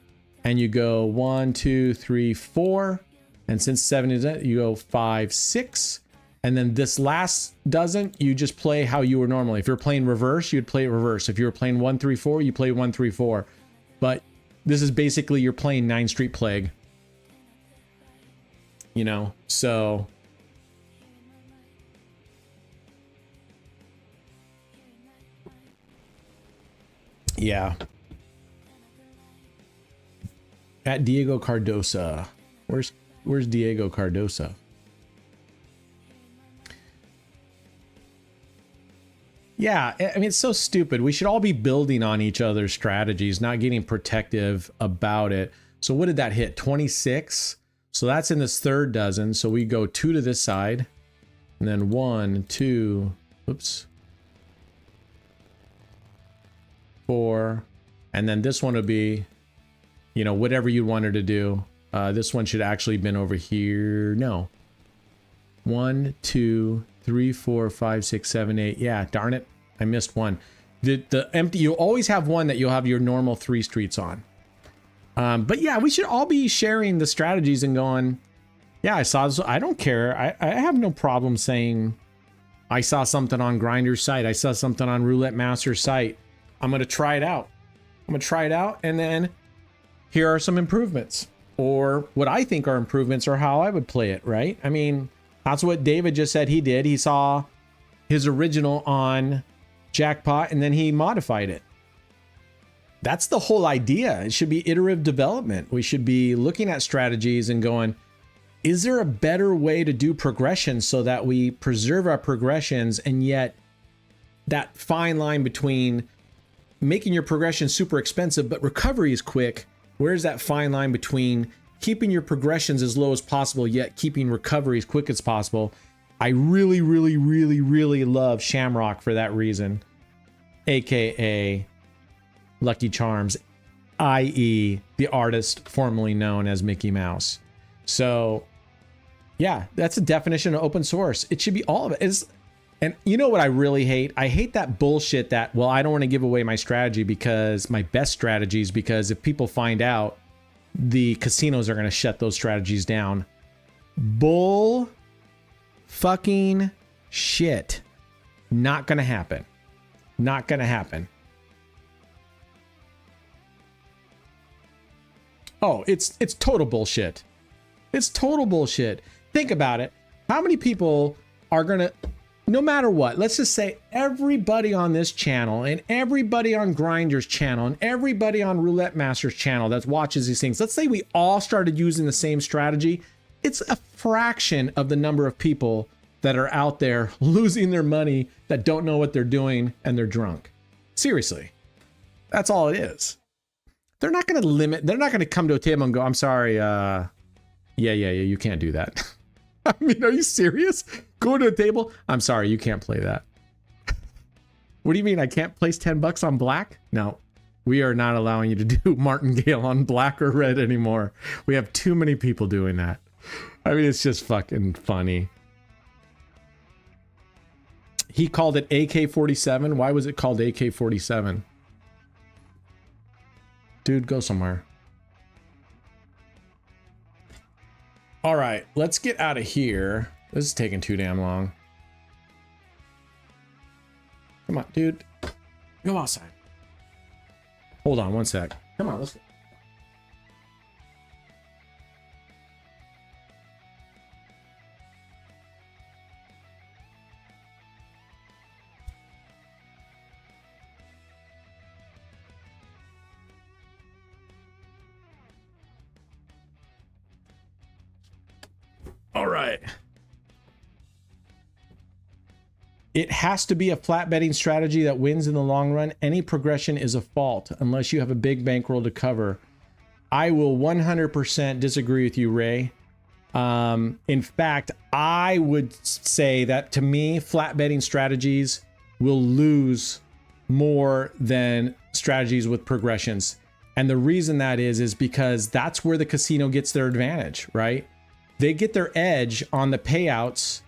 and you go 1 2 3 4, and since 7 is it, you go 5 6, and then this last dozen you just play how you were normally. If you're playing reverse, you'd play it reverse. If you were playing 1 3 4, you play 1 3 4. But this is basically you're playing 9 street Plague. You know, so yeah. At Diego Cardosa. Where's Diego Cardosa? Yeah, I mean, it's so stupid. We should all be building on each other's strategies, not getting protective about it. So what did that hit? 26. So that's in this third dozen. So we go 2 to this side, and then 1 2, oops, 4, and then this one would be, you know, whatever you wanted to do. This one should actually have been over here. No. 1 2 3 4 5 6 7 8. Yeah, darn it, I missed one. The empty, you always have one that you'll have your normal 3 streets on. But yeah, we should all be sharing the strategies and going, yeah, I saw this. I don't care. I have no problem saying I saw something on Grinder's site. I saw something on Roulette Master's site. I'm going to try it out. And then here are some improvements, or what I think are improvements, or how I would play it, right? I mean, that's what David just said he did. He saw his original on Jackpot and then he modified it. That's the whole idea. It should be iterative development. We should be looking at strategies and going, is there a better way to do progression so that we preserve our progressions, and yet that fine line between making your progression super expensive but recovery is quick? Where's that fine line between keeping your progressions as low as possible yet keeping recovery as quick as possible? I really, really, really, really love Shamrock for that reason, aka Lucky Charms, i.e. the artist formerly known as Mickey Mouse. So yeah, that's the definition of open source. It should be all of it. And you know what I really hate? I hate that bullshit that, well, I don't want to give away my strategy, because my best strategies, because if people find out, the casinos are going to shut those strategies down. Bull fucking shit. Not going to happen. Not going to happen. Oh, it's total bullshit. It's total bullshit. Think about it. How many people are going to... no matter what, let's just say everybody on this channel and everybody on Grinder's channel and everybody on Roulette Master's channel that watches these things, let's say we all started using the same strategy. It's a fraction of the number of people that are out there losing their money that don't know what they're doing and they're drunk. Seriously, that's all it is. They're not going to limit. They're not going to come to a table and go, I'm sorry. Yeah, you can't do that. I mean, are you serious? Go to a table. I'm sorry, you can't play that. What do you mean? I can't place 10 bucks on black? No, we are not allowing you to do martingale on black or red anymore. We have too many people doing that. I mean, it's just fucking funny. He called it AK-47. Why was it called AK-47? Dude, go somewhere. All right, let's get out of here. This is taking too damn long. Come on, dude. Go outside. Hold on one sec. Come on, let's go. All right. It has to be a flat betting strategy that wins in the long run. Any progression is a fault unless you have a big bankroll to cover. I will 100% disagree with you, Ray. In fact, I would say that to me, flat betting strategies will lose more than strategies with progressions. And the reason that is because that's where the casino gets their advantage, right? They get their edge on the payouts.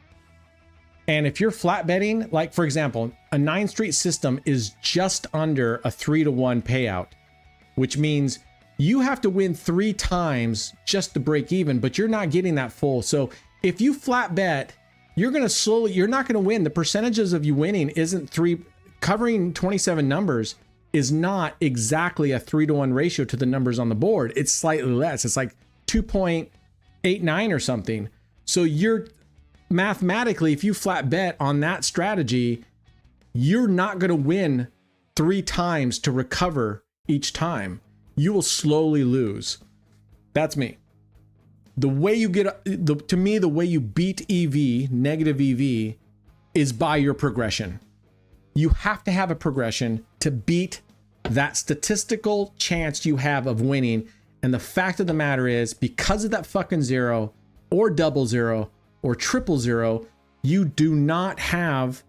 And if you're flat betting, like for example, a 9 street system is just under a 3-to-1 payout, which means you have to win 3 times just to break even, but you're not getting that full. So if you flat bet, you're going to slowly, you're not going to win. The percentages of you winning isn't covering 27 numbers is not exactly a 3-to-1 ratio to the numbers on the board. It's slightly less. It's like 2.89 or something. So you're mathematically, if you flat bet on that strategy, you're not going to win 3 times to recover each time. You will slowly lose. That's me. The way you get, to me, the way you beat EV, negative EV, is by your progression. You have to have a progression to beat that statistical chance you have of winning. And the fact of the matter is, because of that fucking 0 or double 0 or triple 0, you do not have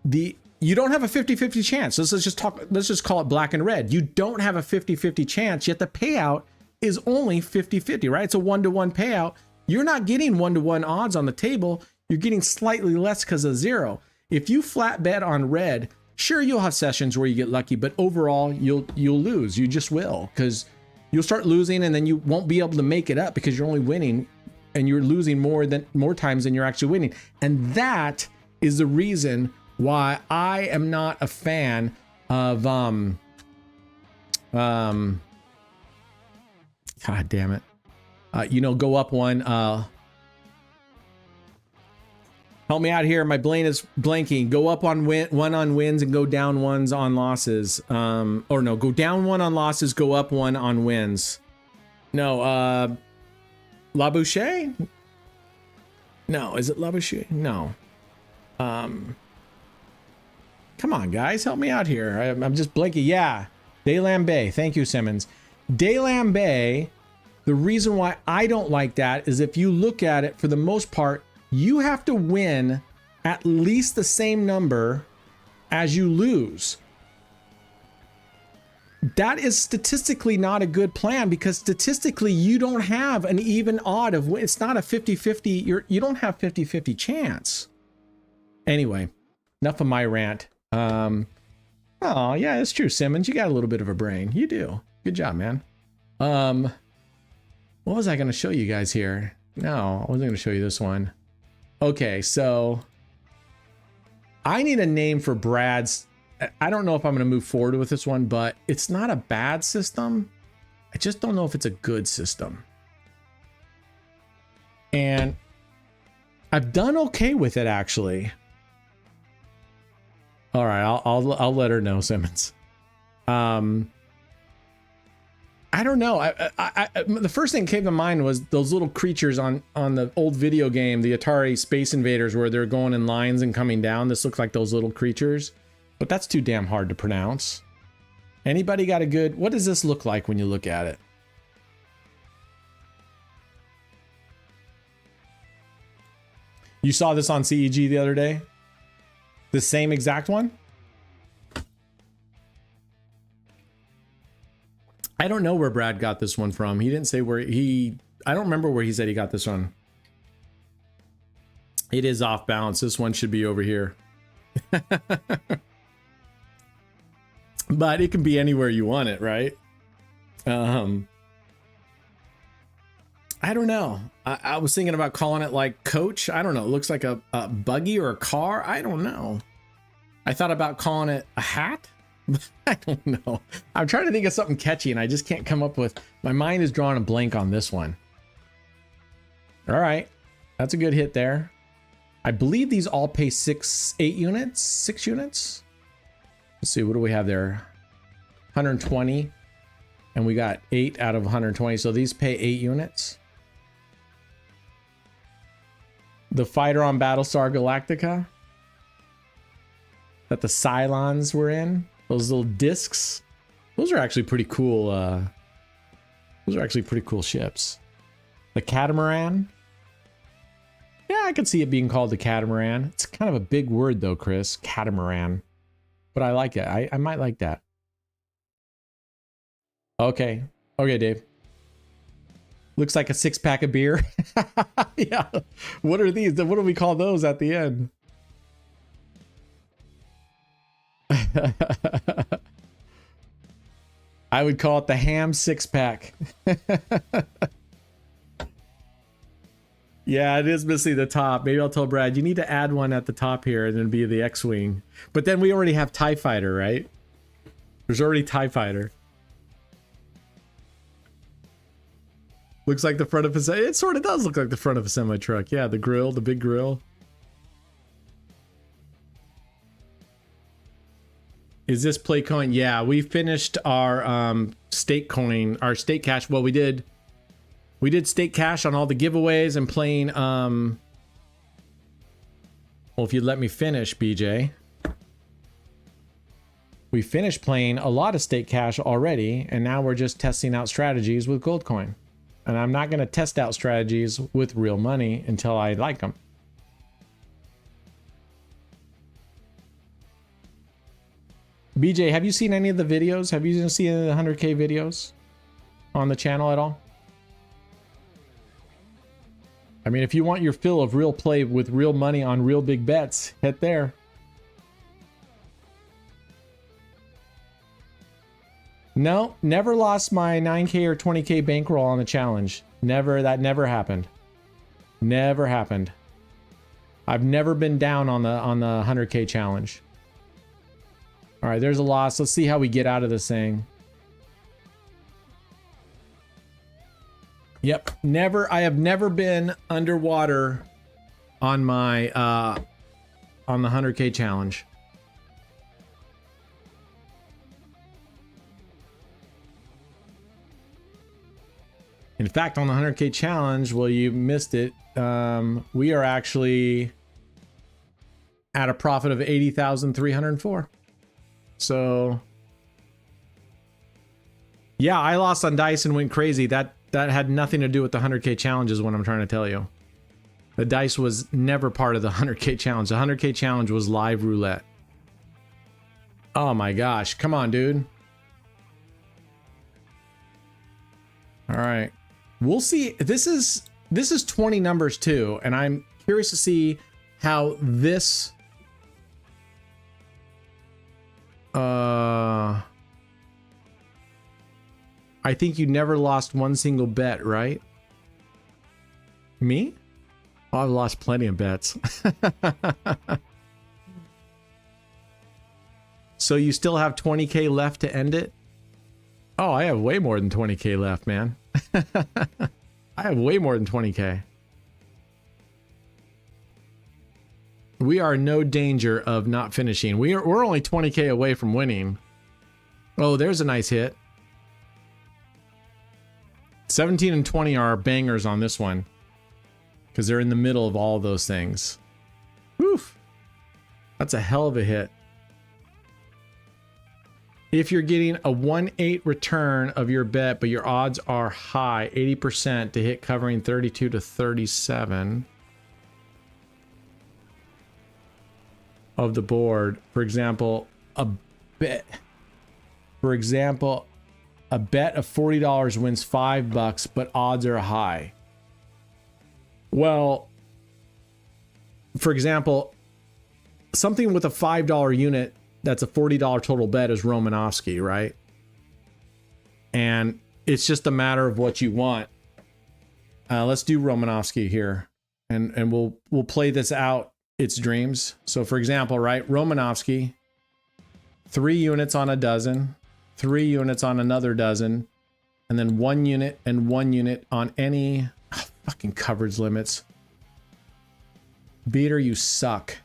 you don't have a 50-50 chance. Let's just call it black and red. You don't have a 50-50 chance, yet the payout is only 50-50, right? It's a 1-to-1 payout. You're not getting 1-to-1 odds on the table. You're getting slightly less because of 0. If you flat bet on red, sure, you'll have sessions where you get lucky, but overall you'll lose. You just will, because you'll start losing and then you won't be able to make it up because you're only winning and you're losing more times than you're actually winning. And that is the reason why I am not a fan of God damn it. Go up one. Help me out here. My brain is blanking. Go up on one on wins and go down ones on losses. Or no, go down 1 on losses, go up 1 on wins. No, Labouche? No, is it Labouche? No. Come on, guys, help me out here. I'm just blanking. Yeah, Delambe. Thank you, Simmons. Delambe, the reason why I don't like that is if you look at it, for the most part, you have to win at least the same number as you lose. That is statistically not a good plan, because statistically you don't have an even odd of win. It's not a 50-50. You don't have 50-50 chance. Anyway, enough of my rant. Oh yeah, it's true, Simmons. You got a little bit of a brain. You do. Good job, man. What was I going to show you guys here? No, I wasn't going to show you this one. Okay, so I need a name for Brad's. I don't know if I'm going to move forward with this one, but it's not a bad system. I just don't know if it's a good system. And I've done okay with it, actually. All right, I'll let her know, Simmons. I don't know. The first thing that came to mind was those little creatures on the old video game, the Atari Space Invaders, where they're going in lines and coming down. This looks like those little creatures, but that's too damn hard to pronounce. Anybody got a good... What does this look like when you look at it? You saw this on CEG the other day? The same exact one? I don't know where Brad got this one from. He didn't say where he... I don't remember where he said he got this one. It is off balance. This one should be over here. But it can be anywhere you want it, right? I don't know. I was thinking about calling it like Coach. I don't know. It looks like a buggy or a car. I don't know. I thought about calling it a hat. I don't know. I'm trying to think of something catchy and I just can't come up with... My mind is drawing a blank on this one. All right. That's a good hit there. I believe these all pay 6 units. Let's see, what do we have there? 120. And we got 8 out of 120. So these pay 8 units. The fighter on Battlestar Galactica that the Cylons were in. Those little discs. Those are actually pretty cool. Those are actually pretty cool ships. The catamaran. Yeah, I could see it being called the catamaran. It's kind of a big word though, Chris. Catamaran. But I like it. I might like that. Okay. Okay, Dave. Looks like a 6-pack of beer. Yeah. What are these? What do we call those at the end? I would call it the ham 6-pack. Yeah, it is missing the top. Maybe I'll tell Brad, you need to add one at the top here and then be the X-Wing. But then we already have TIE Fighter, right? There's already TIE Fighter. Looks like the front of a... It sort of does look like the front of a semi-truck. Yeah, the grill, the big grill. Is this play coin? Yeah, we finished our stake coin, our stake cash. Well, we did stake cash on all the giveaways and playing well, if you'd let me finish, BJ. We finished playing a lot of stake cash already, and now we're just testing out strategies with gold coin. And I'm not going to test out strategies with real money until I like them. BJ, have you seen any of the videos? Have you seen any of the 100K videos on the channel at all? I mean, if you want your fill of real play with real money on real big bets, hit there. No, never lost my 9K or 20K bankroll on the challenge. Never, that never happened. Never happened. I've never been down on the 100K challenge. All right, there's a loss. Let's see how we get out of this thing. Yep, never. I have never been underwater on my on the 100K challenge. In fact, on the 100K challenge, well, you missed it. We are actually at a profit of 80,304. So, yeah, I lost on dice and went crazy. That had nothing to do with the 100K challenge is what I'm trying to tell you. The dice was never part of the 100K challenge. The 100K challenge was live roulette. Oh my gosh. Come on, dude. All right. We'll see. This is 20 numbers too, and I'm curious to see how this I think you never lost one single bet, right? Me? Oh, I've lost plenty of bets. So you still have 20K left to end it? Oh, I have way more than 20K left, man. I have way more than 20K. We are in no danger of not finishing. We're only 20K away from winning. Oh, there's a nice hit. 17 and 20 are bangers on this one because they're in the middle of all those things. Woof. That's a hell of a hit. If you're getting a 1/8 return of your bet, but your odds are high, 80% to hit covering 32 to 37 of the board. For example, a bet of $40 wins $5, but odds are high. Well, for example, something with a $5 unit that's a $40 total bet is Romanowski, right? And it's just a matter of what you want. Let's do Romanowski here, and we'll play this out. It's dreams. So for example, right, Romanowski, 3 units on a dozen, 3 units on another dozen, and then 1 unit and 1 unit on any fucking coverage limits. Beater, you suck.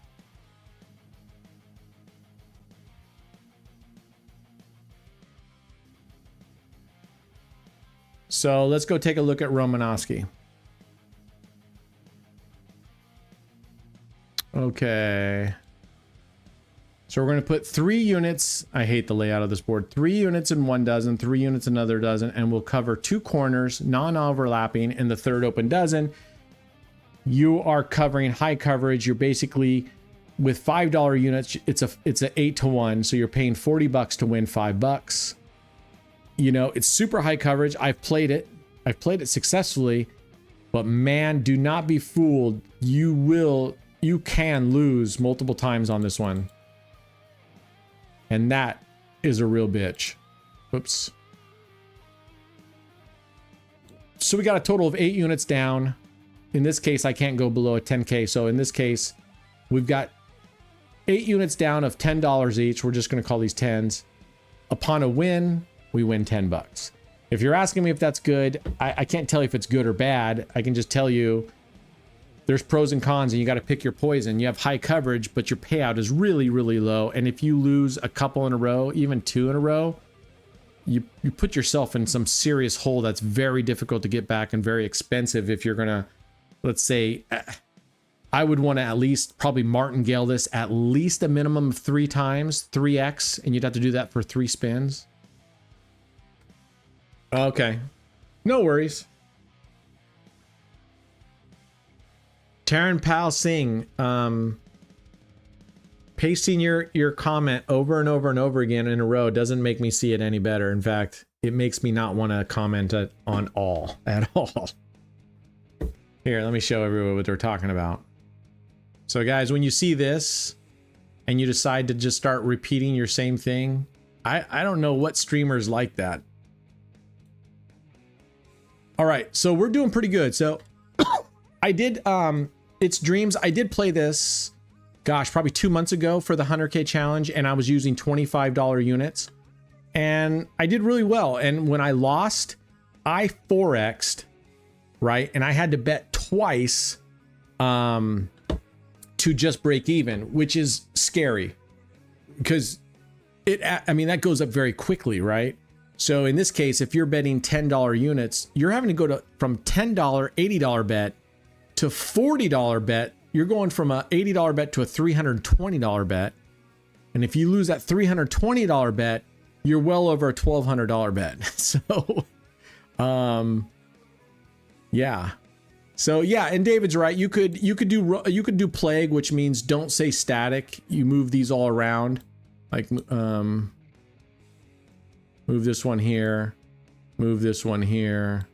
So let's go take a look at Romanowski. Okay. So we're going to put 3 units. I hate the layout of this board. 3 units in 1 dozen, 3 units in another dozen, and we'll cover 2 corners, non-overlapping in the third open dozen. You are covering high coverage. You're basically, with $5 units, it's a 8 to 1. So you're paying $40 to win $5. You know, it's super high coverage. I've played it successfully, but man, do not be fooled. You can lose multiple times on this one. And that is a real bitch. Oops. So we got a total of 8 units down. In this case, I can't go below a 10K. So in this case, we've got 8 units down of $10 each. We're just going to call these 10s. Upon a win, we win $10. If you're asking me if that's good, I can't tell you if it's good or bad. I can just tell you there's pros and cons, and you got to pick your poison. You have high coverage, but your payout is really, really low. And if you lose a couple in a row, even 2 in a row, you put yourself in some serious hole that's very difficult to get back and very expensive if you're going to, let's say, I would want to at least probably martingale this at least a minimum of 3 times, 3x, and you'd have to do that for 3 spins. Okay, no worries. Taran Pal Singh, pasting your comment over and over and over again in a row doesn't make me see it any better. In fact, it makes me not want to comment on all at all. Here, let me show everyone what they're talking about. So guys, when you see this and you decide to just start repeating your same thing, I don't know what streamers like that. All right, so we're doing pretty good. So I did, it's dreams. I did play this, gosh, probably 2 months ago for the 100K challenge, and I was using $25 units, and I did really well. And when I lost, I 4x'd, right? And I had to bet twice to just break even, which is scary because I mean, that goes up very quickly, right? So in this case, if you're betting $10 units, you're having to go from $10, $80 bet to $40 bet. You're going from a $80 bet to a $320 bet. And if you lose that $320 bet, you're well over a $1,200 bet. So, yeah. So yeah, and David's right. You could do plague, which means don't say static. You move these all around, like move this one here, move this one here,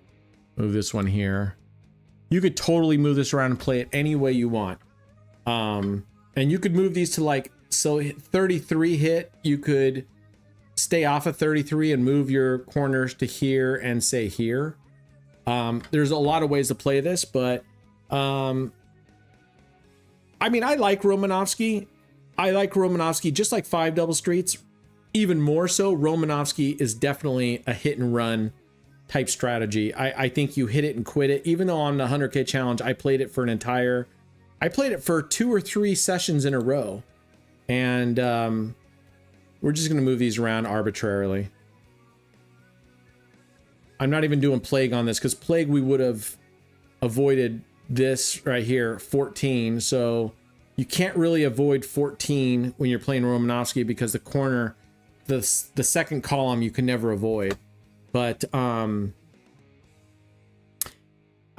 move this one here. You could totally move this around and play it any way you want. And you could move these to like, so 33 hit, you could stay off of 33 and move your corners to here and say here. There's a lot of ways to play this, but I mean, I like Romanowski. I like Romanowski just like 5 double streets. Even more so, Romanowski is definitely a hit and run type strategy. I think you hit it and quit it. Even though on the 100K challenge, I played it for an entire I played it for 2 or 3 sessions in a row. And we're just going to move these around arbitrarily. I'm not even doing Plague on this, because Plague we would have avoided this right here, 14. So you can't really avoid 14 when you're playing Romanovsky, because the corner, the second column, you can never avoid. But I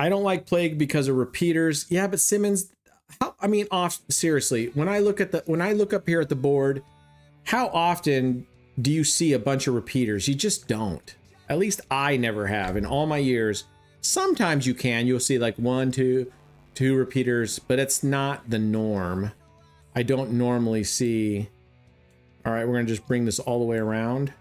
don't like Plague because of repeaters. Yeah, but Simmons, I mean, seriously, when I look up here at the board, how often do you see a bunch of repeaters? You just don't. At least I never have in all my years. Sometimes you can. You'll see like 1, 2 repeaters, but it's not the norm. I don't normally see. All right, we're going to just bring this all the way around.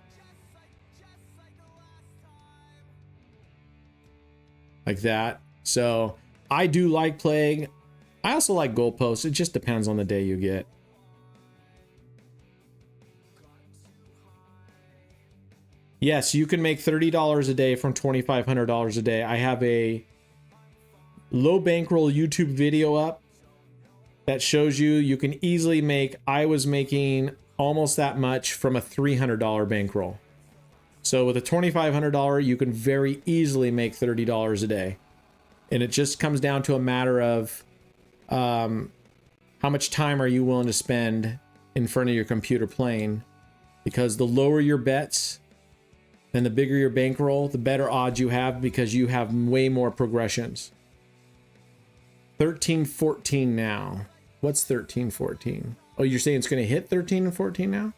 Like that. So I do like Plague. I also like goalposts. It just depends on the day you get. Yes, you can make $30 a day from $2,500 a day. I have a low bankroll YouTube video up that shows you can easily make, I was making almost that much from a $300 bankroll. So with a $2,500, you can very easily make $30 a day. And it just comes down to a matter of how much time are you willing to spend in front of your computer playing. Because the lower your bets and the bigger your bankroll, the better odds you have, because you have way more progressions. 13-14 now. What's 13-14? Oh, you're saying it's going to hit 13 and 14 now?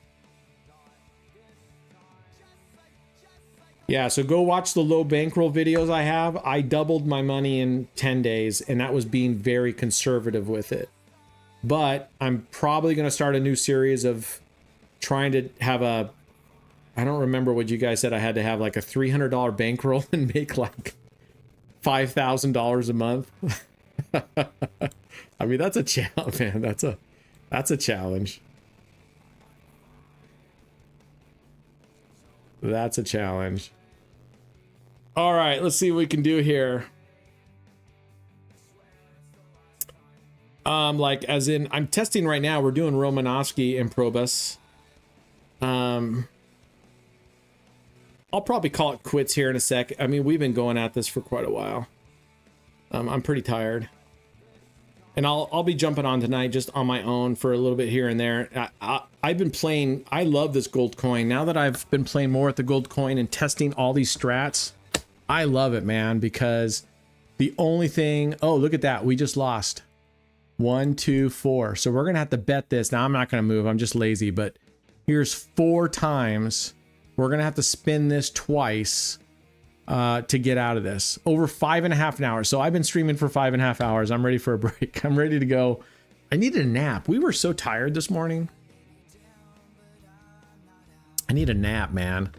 Yeah, so go watch the low bankroll videos I have. I doubled my money in 10 days, and that was being very conservative with it. But I'm probably going to start a new series of trying to have a, I don't remember what you guys said, I had to have like a $300 bankroll and make like $5,000 a month. I mean, that's a challenge, man. That's a challenge. That's a challenge. All right, let's see what we can do here. Like as in, I'm testing right now. We're doing Romanovsky and Probus. I'll probably call it quits here in a sec. I mean, we've been going at this for quite a while. I'm pretty tired. And I'll be jumping on tonight just on my own for a little bit here and there. I've been playing, I love this gold coin. Now that I've been playing more at the gold coin and testing all these strats, I love it, man, because the only thing, oh, look at that. We just lost 1, 2, 4. So we're going to have to bet this. Now I'm not going to move. I'm just lazy, but here's 4 times. We're going to have to spin this twice to get out of this. Over 5.5 hours. So I've been streaming for 5.5 hours. I'm ready for a break. I'm ready to go. I needed a nap. We were so tired this morning. I need a nap, man.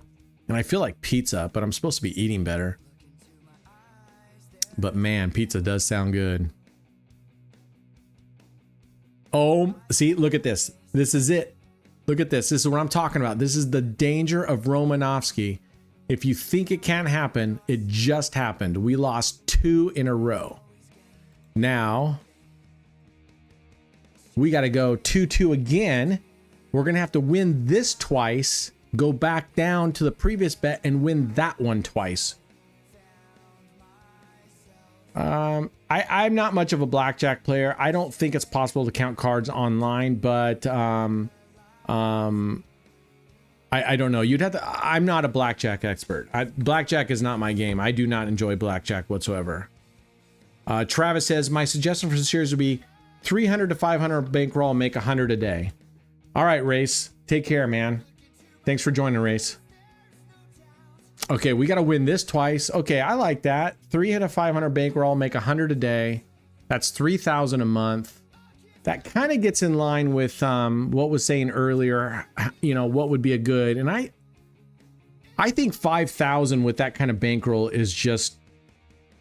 And I feel like pizza, but I'm supposed to be eating better. But man, pizza does sound good. Oh, see, look at this. This is it. Look at this. This is what I'm talking about. This is the danger of Romanovsky. If you think it can't happen, it just happened. We lost 2 in a row. Now, we got to go 2-2 again. We're going to have to win this twice, go back down to the previous bet and win that one twice. I'm not much of a blackjack player. I don't think it's possible to count cards online, but I don't know. You'd have to. I'm not a blackjack expert. Blackjack is not my game. I do not enjoy blackjack whatsoever. Travis says my suggestion for the series would be 300 to 500 bankroll and make 100 a day. All right, Race. Take care, man. Thanks for joining, Race. Okay, we got to win this twice. Okay, I like that. 300 to 500 bankroll, make 100 a day. That's 3,000 a month. That kind of gets in line with what was saying earlier, you know, what would be a good. And I think 5,000 with that kind of bankroll is just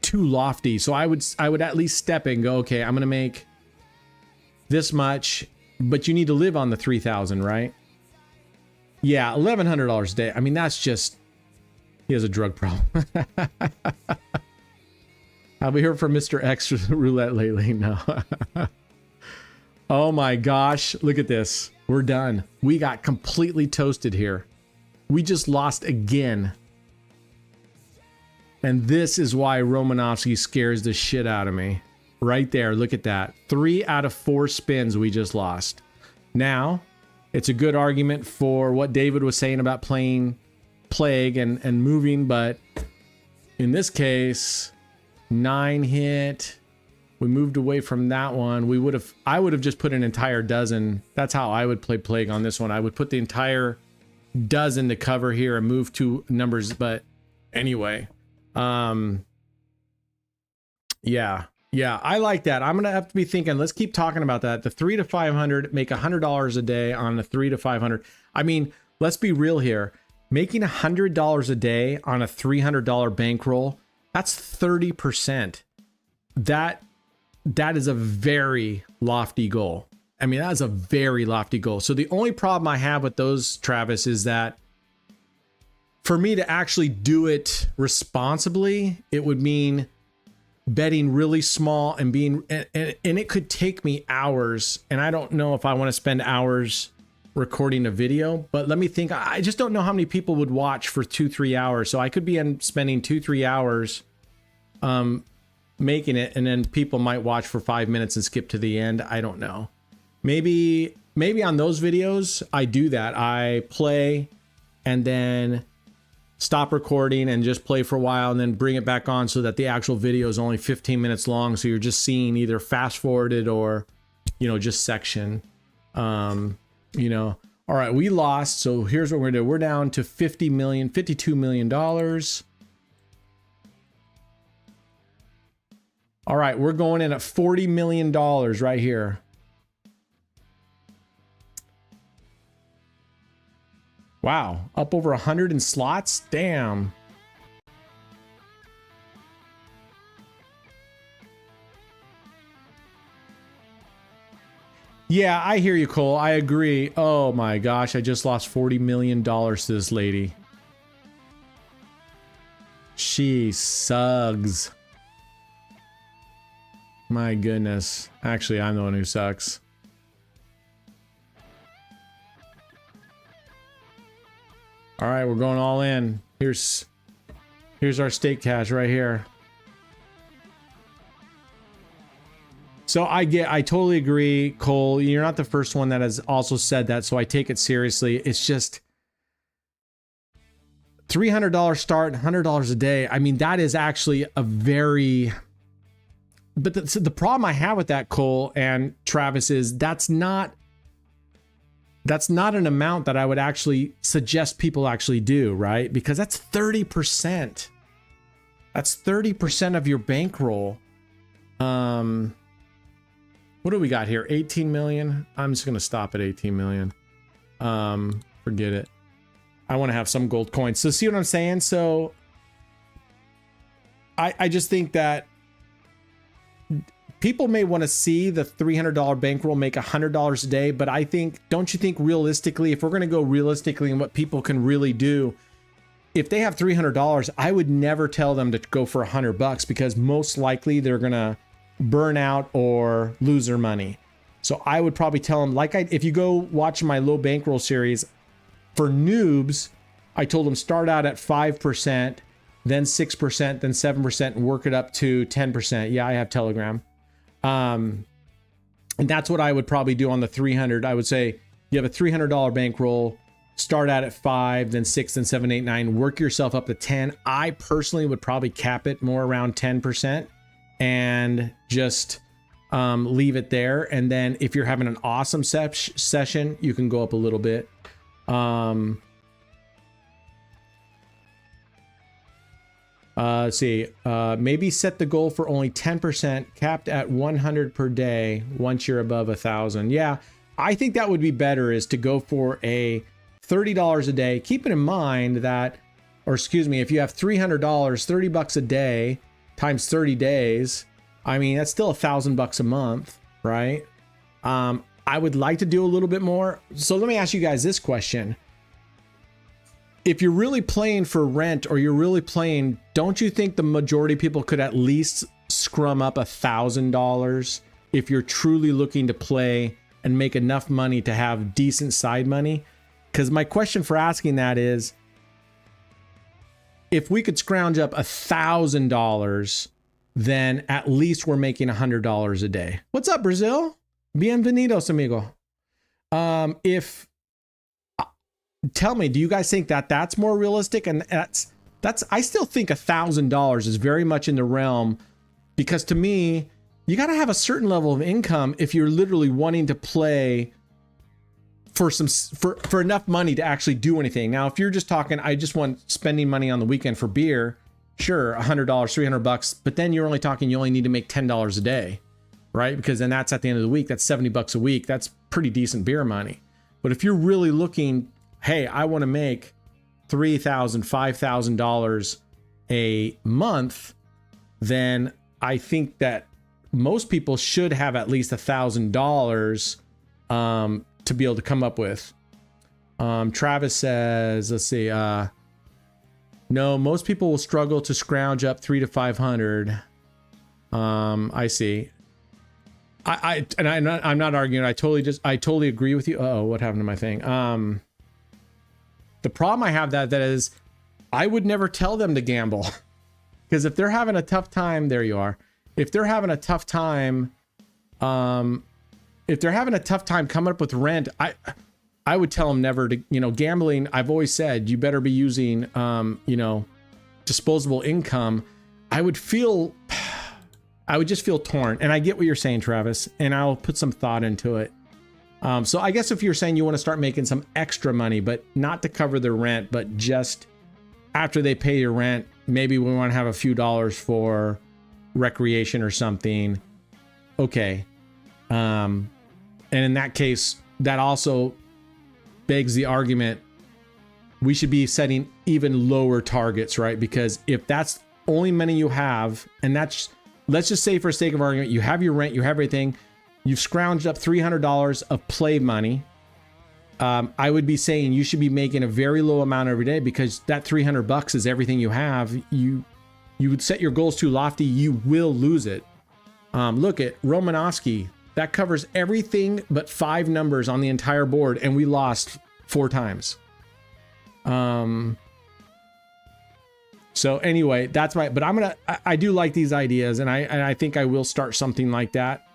too lofty. So I would at least step in and go, okay, I'm going to make this much, but you need to live on the 3,000, right? Yeah, $1,100 a day. I mean, that's just, he has a drug problem. Have we heard from Mr. X roulette lately? No. Oh my gosh, look at this. We're done. We got completely toasted here. We just lost again. And this is why Romanovsky scares the shit out of me. Right there, look at that. 3 out of 4 spins we just lost. Now, it's a good argument for what David was saying about playing Plague and moving, but in this case, 9 hit. We moved away from that one. I would have just put an entire dozen. That's how I would play Plague on this one. I would put the entire dozen to cover here and move 2 numbers. But anyway, yeah, I like that. I'm gonna have to be thinking. Let's keep talking about that. The 3 to 500, make $100 a day on the 3 to 500. I mean, let's be real here. Making $100 a day on a $300 bankroll, that's 30%. That is a very lofty goal. I mean, that is a very lofty goal. So the only problem I have with those, Travis, is that for me to actually do it responsibly, it would mean betting really small and being, and it could take me hours. And I don't know if I want to spend hours recording a video, but let me think. I just don't know how many people would watch for 2-3 hours. So I could be spending 2-3 hours making it, and then people might watch for 5 minutes and skip to the end. I don't know. Maybe on those videos I do that. I play and then stop recording and just play for a while and then bring it back on so that the actual video is only 15 minutes long. So you're just seeing either fast forwarded or, just section. All right, we lost. So here's what we're gonna do. We're down to $52 million. All right, we're going in at $40 million right here. Wow, up over 100 in slots? Damn. Yeah, I hear you, Cole. I agree. Oh my gosh, I just lost $40 million to this lady. She sucks. My goodness. Actually, I'm the one who sucks. All right, we're going all in. Here's our stake cash right here. So I totally agree, Cole. You're not the first one that has also said that, so I take it seriously. It's just $300 start, $100 a day. I mean, that is actually a very... But the problem I have with that, Cole and Travis, is that's not an amount that I would actually suggest people actually do, right? Because that's 30%. That's 30% of your bankroll. What do we got here? 18 million. I'm just gonna stop at 18 million. Forget it. I want to have some gold coins. So see what I'm saying? So I just think that people may want to see the $300 bankroll make $100 a day, but I think, don't you think realistically, if we're going to go realistically and what people can really do, if they have $300, I would never tell them to go for $100 because most likely they're going to burn out or lose their money. So I would probably tell them, if you go watch my low bankroll series for noobs, I told them start out at 5%, then 6%, then 7%, and work it up to 10%. Yeah, I have Telegram. And that's what I would probably do on the 300. I would say you have a $300 bankroll, start out at 5, then 6, then 7, 8, 9, work yourself up to 10. I personally would probably cap it more around 10% and just leave it there. And then if you're having an awesome session, you can go up a little bit. Let's see, maybe set the goal for only 10%, capped at 100 per day once you're above 1,000. Yeah, I think that would be better, is to go for a $30 a day. Keeping in mind that, or excuse me, if you have $300, $30 a day times 30 days, I mean, that's still $1,000 a month, right? I would like to do a little bit more. So let me ask you guys this question. If you're really playing for rent, or you're really playing, don't you think the majority of people could at least scrum up $1,000 if you're truly looking to play and make enough money to have decent side money. Because my question for asking that is, if we could scrounge up $1,000, then at least we're making $100 a day. What's up, Brazil? Bienvenidos, amigo. Tell me, do you guys think that that's more realistic? And that's I still think $1,000 is very much in the realm, because to me, you got to have a certain level of income if you're literally wanting to play for enough money to actually do anything. Now, if you're just talking, I just want spending money on the weekend for beer, sure, $100, $300, but then you're only talking, you only need to make $10 a day, right? Because then that's at the end of the week, that's $70 a week. That's pretty decent beer money. But if you're really looking, hey, I want to make $3,000, $5,000 a month, then I think that most people should have at least $1,000 to be able to come up with. Travis says, let's see, no, most people will struggle to scrounge up 300 to 500. I see. I'm not arguing. I totally agree with you. Oh, what happened to my thing? The problem I have that is I would never tell them to gamble, because if they're having a tough time, there you are. If they're having a tough time, coming up with rent, I would tell them never to, gambling. I've always said, you better be using, disposable income. I would just feel torn. And I get what you're saying, Travis, and I'll put some thought into it. So I guess if you're saying you want to start making some extra money, but not to cover their rent, but just after they pay your rent, maybe we want to have a few dollars for recreation or something. Okay. And in that case, that also begs the argument, we should be setting even lower targets, right? Because if that's only money you have, and that's, let's just say for sake of argument, you have your rent, you have everything, you've scrounged up $300 of play money. I would be saying you should be making a very low amount every day, because that $300 is everything you have. You would set your goals too lofty, you will lose it. Look at Romanovsky. That covers everything but 5 numbers on the entire board, and we lost 4 times. So anyway, that's my, but I do like these ideas, and I think I will start something like that.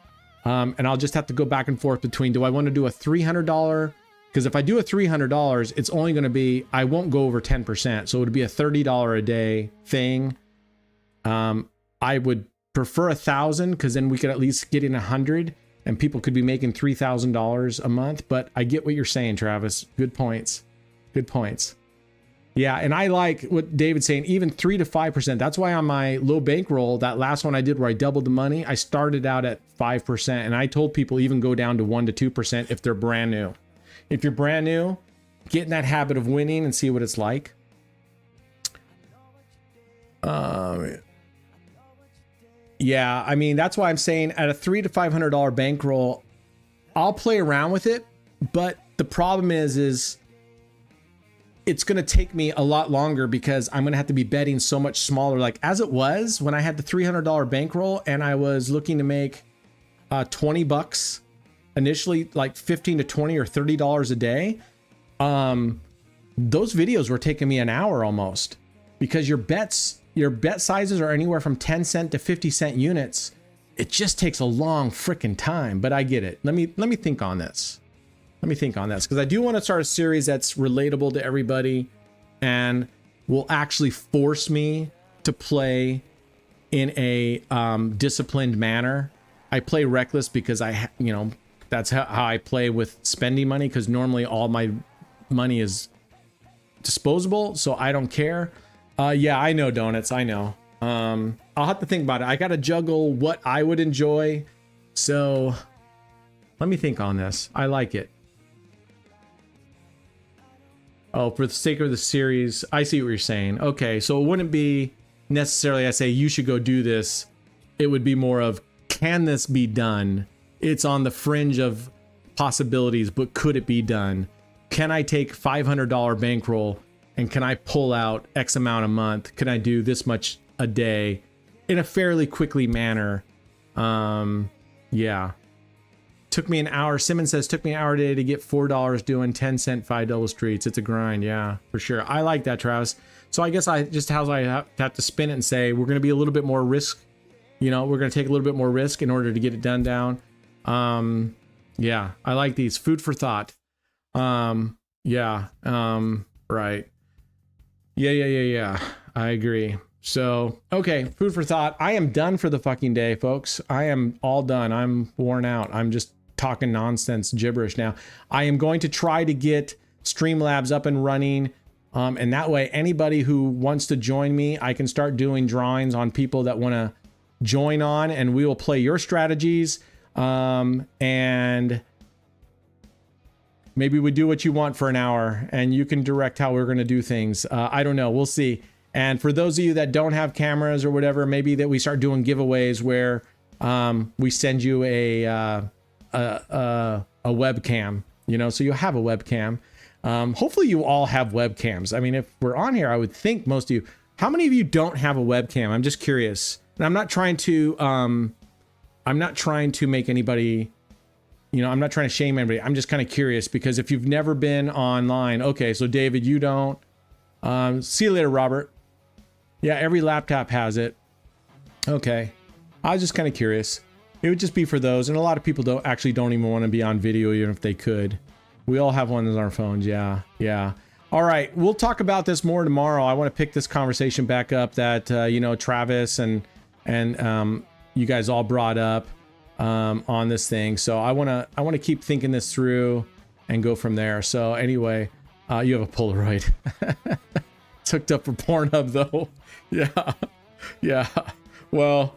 And I'll just have to go back and forth between, do I want to do a $300? Because if I do a $300, it's only going to be, I won't go over 10%. So it would be a $30 a day thing. I would prefer 1,000, because then we could at least get in 100 and people could be making $3,000 a month. But I get what you're saying, Travis. Good points. Good points. Yeah, and I like what David's saying, even 3 to 5%. That's why on my low bankroll, that last one I did where I doubled the money, I started out at 5%. And I told people even go down to 1 to 2% if they're brand new. If you're brand new, get in that habit of winning and see what it's like. Yeah, I mean, that's why I'm saying at a $300 to $500 bankroll, I'll play around with it. But the problem is it's going to take me a lot longer, because I'm going to have to be betting so much smaller. Like as it was when I had the $300 bankroll and I was looking to make $20 initially, like 15 to 20 or $30 a day. Those videos were taking me an hour almost, because your bet sizes are anywhere from 10 cent to 50 cent units. It just takes a long freaking time, but I get it. Let me think on this. Let me think on this, because I do want to start a series that's relatable to everybody and will actually force me to play in a disciplined manner. I play reckless because that's how I play with spending money, because normally all my money is disposable, so I don't care. Yeah, I know, Donuts, I know. I'll have to think about it. I got to juggle what I would enjoy. So let me think on this. I like it. Oh, for the sake of the series, I see what you're saying. Okay, so it wouldn't be necessarily I say you should go do this. It would be more of, can this be done? It's on the fringe of possibilities, but could it be done? Can I take $500 bankroll and can I pull out X amount a month? Can I do this much a day in a fairly quickly manner? Yeah. Took me an hour. Simmons says, took me an hour today to get $4 doing 10-cent 5 double streets. It's a grind. Yeah, for sure. I like that, Travis. So I guess I have to spin it and say, we're going to be a little bit more risk. You know, we're going to take a little bit more risk in order to get it done down. Yeah, I like these. Food for thought. Yeah. Right. Yeah. I agree. So, okay, food for thought. I am done for the fucking day, folks. I am all done. I'm worn out. I'm just talking nonsense gibberish now. I am going to try to get Streamlabs up and running. And that way, anybody who wants to join me, I can start doing drawings on people that want to join on, and we will play your strategies. And maybe we do what you want for an hour, and you can direct how we're going to do things. I don't know. We'll see. And for those of you that don't have cameras or whatever, maybe that we start doing giveaways where we send you a webcam, you know, so you have a webcam. Hopefully you all have webcams. I mean, if we're on here, I would think most of you. How many of you don't have a webcam? I'm just curious. And I'm not trying to make anybody, you know, I'm not trying to shame anybody. I'm just kind of curious, because if you've never been online, okay, so David, you don't. See you later, Robert. Yeah, every laptop has it. Okay. I was just kind of curious. It would just be for those, and a lot of people don't even want to be on video, even if they could. We all have one on our phones. Yeah. All right, we'll talk about this more tomorrow. I want to pick this conversation back up that you know, Travis and you guys all brought up on this thing. So I want to keep thinking this through and go from there. So anyway, you have a Polaroid. It's hooked up for Pornhub though. Yeah. Well,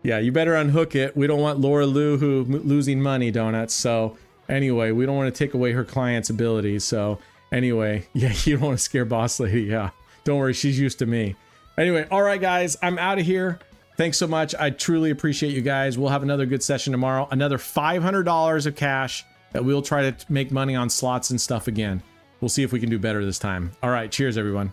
yeah, you better unhook it. We don't want Laura Lou losing money, donuts. So anyway, we don't want to take away her client's abilities. So anyway, yeah, you don't want to scare Boss Lady. Yeah, don't worry, she's used to me. Anyway, all right, guys, I'm out of here. Thanks so much. I truly appreciate you guys. We'll have another good session tomorrow. Another $500 of cash that we'll try to make money on slots and stuff again. We'll see if we can do better this time. All right, cheers, everyone.